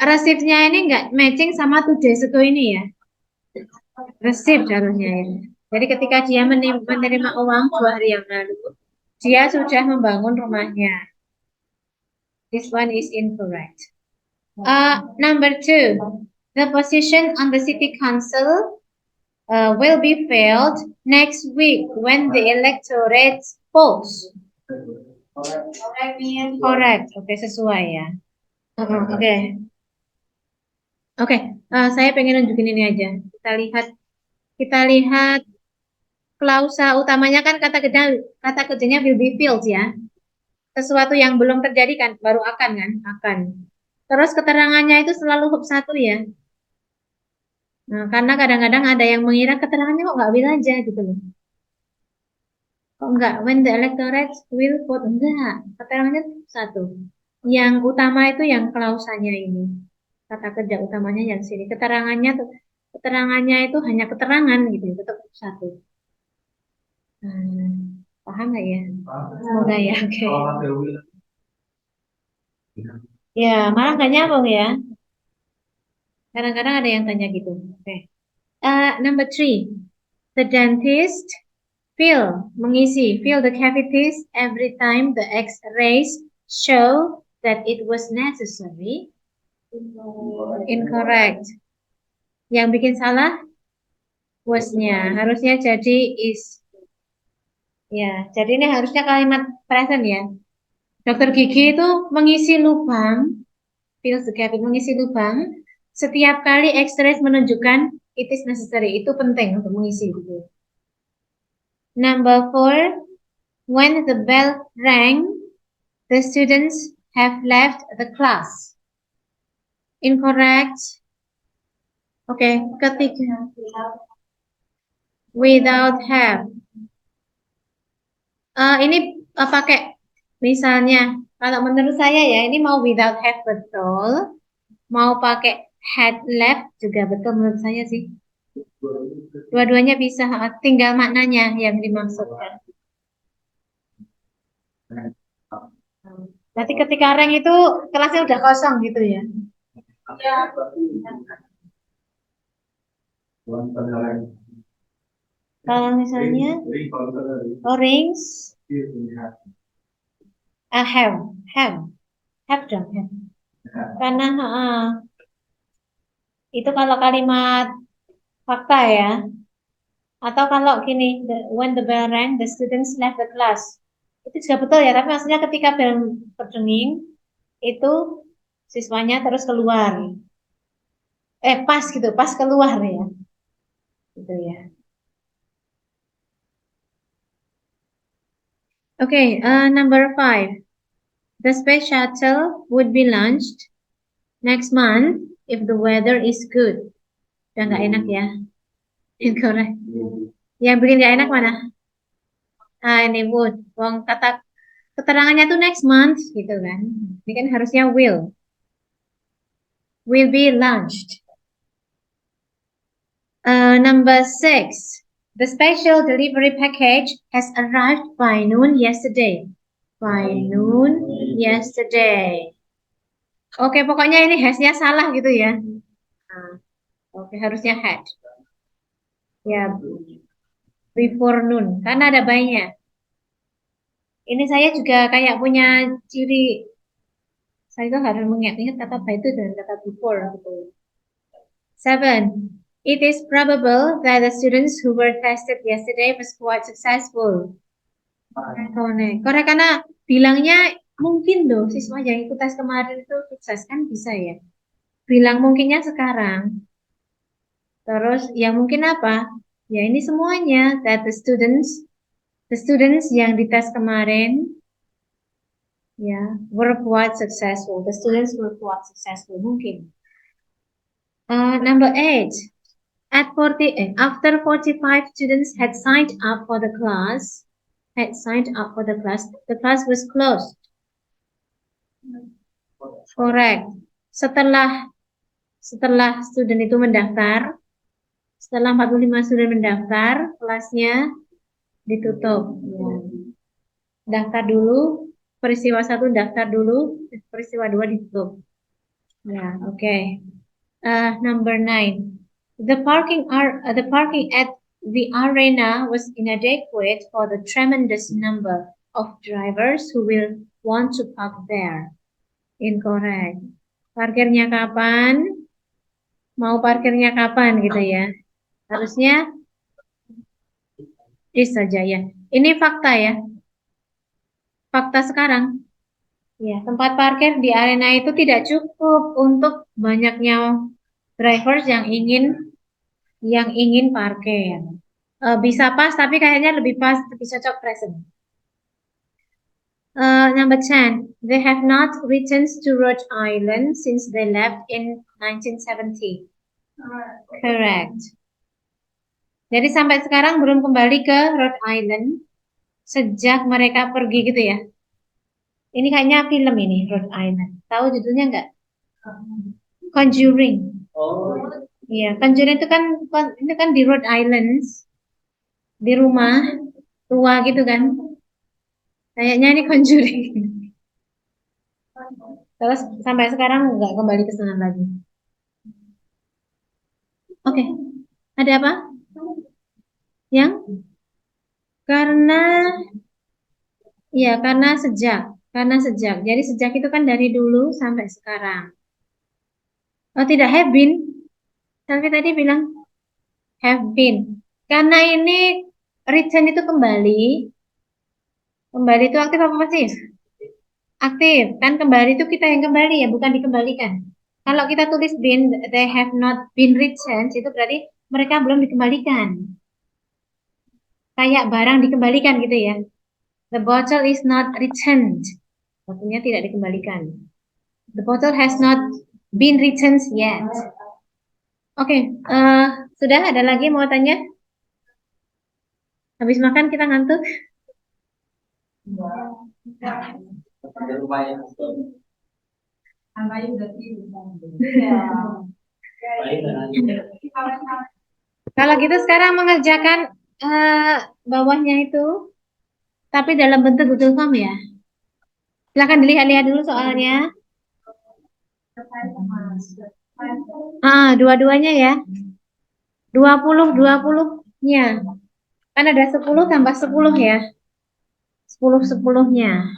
Receive-nya ini nggak matching sama 2 days ago ini ya. Receive harusnya ya. Jadi ketika dia menerima uang 2 hari yang lalu, dia sudah membangun rumahnya. This one is incorrect. Number 2, the position on the city council will be filled next week when the electorate votes. Correct. Oke, sesuai ya. Oke. Saya pengen nunjukin ini aja. Kita lihat klausa utamanya kan kata kerjanya will be filled ya. sesuatu yang belum terjadi kan, baru akan kan, akan. Terus keterangannya itu selalu huruf 1 ya. Nah, karena kadang-kadang ada yang mengira keterangannya kok nggak will aja gitu loh. Kok enggak? When the electorate will vote. Enggak. Keterangannya 1. Yang utama itu yang klausanya ini. Kata kerja utamanya yang sini. Keterangannya itu hanya keterangan gitu. Tetap 1. Paham nggak ya? Semoga ya. Oke. Ya, malah nggak nyambung ya. Kadang-kadang ada yang tanya gitu. Oke. Number 3. The dentist fill the cavities every time the X-rays show that it was necessary. Incorrect. Yang bikin salah was-nya. Harusnya jadi is. Ya, jadi ini harusnya kalimat present ya. Dokter gigi itu mengisi lubang, fills the cavity, mengisi lubang. Setiap kali X-rays menunjukkan it is necessary. Itu penting untuk mengisi gitu. Number 4. When the bell rang, the students have left the class. Incorrect. Oke, ketiga. Without have. Ini pakai misalnya, kalau menurut saya ya, ini mau without have betul, mau pakai had left juga betul menurut saya sih. Dua-duanya bisa, tinggal maknanya yang dimaksudkan. Berarti ketika rang itu kelasnya udah kosong gitu ya. Kalau misalnya rings, have dong, have. Karena itu kalau kalimat fakta ya. Atau kalau gini, when the bell rang, the students left the class. Itu juga betul ya, tapi maksudnya ketika bel berdenging, itu siswanya terus keluar. Pas gitu, pas keluar ya. Gitu ya. Okay, number 5. The space shuttle would be launched next month if the weather is good. Udah nggak enak ya? Incorrect. Yang bikin nggak enak mana? Ini would. Wong kata keterangannya tuh next month gitu kan. Ini kan harusnya will. Will be launched. Number 6. The special delivery package has arrived by noon yesterday. By noon yesterday. Oke, pokoknya ini has-nya salah gitu ya. Oke, harusnya had. Ya, before noon. Karena ada by-nya. Ini saya juga kayak punya ciri. Saya itu harus mengingat kata by itu dan kata before. Gitu. 7. It is probable that the students who were tested yesterday was quite successful. Correct. Karena bilangnya mungkin loh siswa yang ikut tes kemarin itu sukses kan bisa ya. Bilang mungkinnya sekarang. Terus yang mungkin apa? Ya ini semuanya that the students yang dites kemarin ya were quite successful. The students were quite successful mungkin. Number 8. After 45 students had signed up for the class, the class was closed. Correct. Setelah student itu mendaftar, setelah 45 student mendaftar, kelasnya ditutup. Ya. Daftar dulu, peristiwa 1 daftar dulu, peristiwa 2 ditutup. Ya, oke. Number 9. The parking at the arena was inadequate for the tremendous number of drivers who will want to park there. Incorrect. Parkirnya kapan? Mau parkirnya kapan gitu ya? Harusnya is saja ya. Ini fakta ya. Fakta sekarang. Ya, tempat parkir di arena itu tidak cukup untuk banyaknya drivers yang ingin parkir. Bisa pas tapi kayaknya lebih pas, lebih cocok present. Number 10. They have not returned to Rhode Island since they left in 1970. Correct. Jadi sampai sekarang belum kembali ke Rhode Island sejak mereka pergi gitu ya. Ini kayaknya film ini, Rhode Island. Tahu judulnya nggak? Conjuring. Oh, Iya, Conjuring itu kan di Rhode Island, di rumah tua gitu kan. Kayaknya ini Conjuring. Terus sampai sekarang nggak kembali ke sana lagi. Oke, ada apa? Yang? Karena sejak. Jadi sejak itu kan dari dulu sampai sekarang. Oh tidak, have been. Selvi tadi bilang have been. Karena ini return itu kembali. Kembali itu aktif apa pasif? Aktif. Kan kembali itu kita yang kembali ya, bukan dikembalikan. Kalau kita tulis been, they have not been returned, itu berarti mereka belum dikembalikan. Kayak barang dikembalikan gitu ya. The bottle is not returned. Botolnya tidak dikembalikan. The bottle has not been returned yet. Oke, sudah ada lagi mau tanya? Habis makan kita ngantuk? ada lumayan. Kalau gitu sekarang mengerjakan bawahnya itu, tapi dalam bentuk Google Form ya. Silahkan dilihat-lihat dulu soalnya. Dua-duanya ya. 20-20-nya. Kan ada 10 tambah 10 ya. 10-10-nya.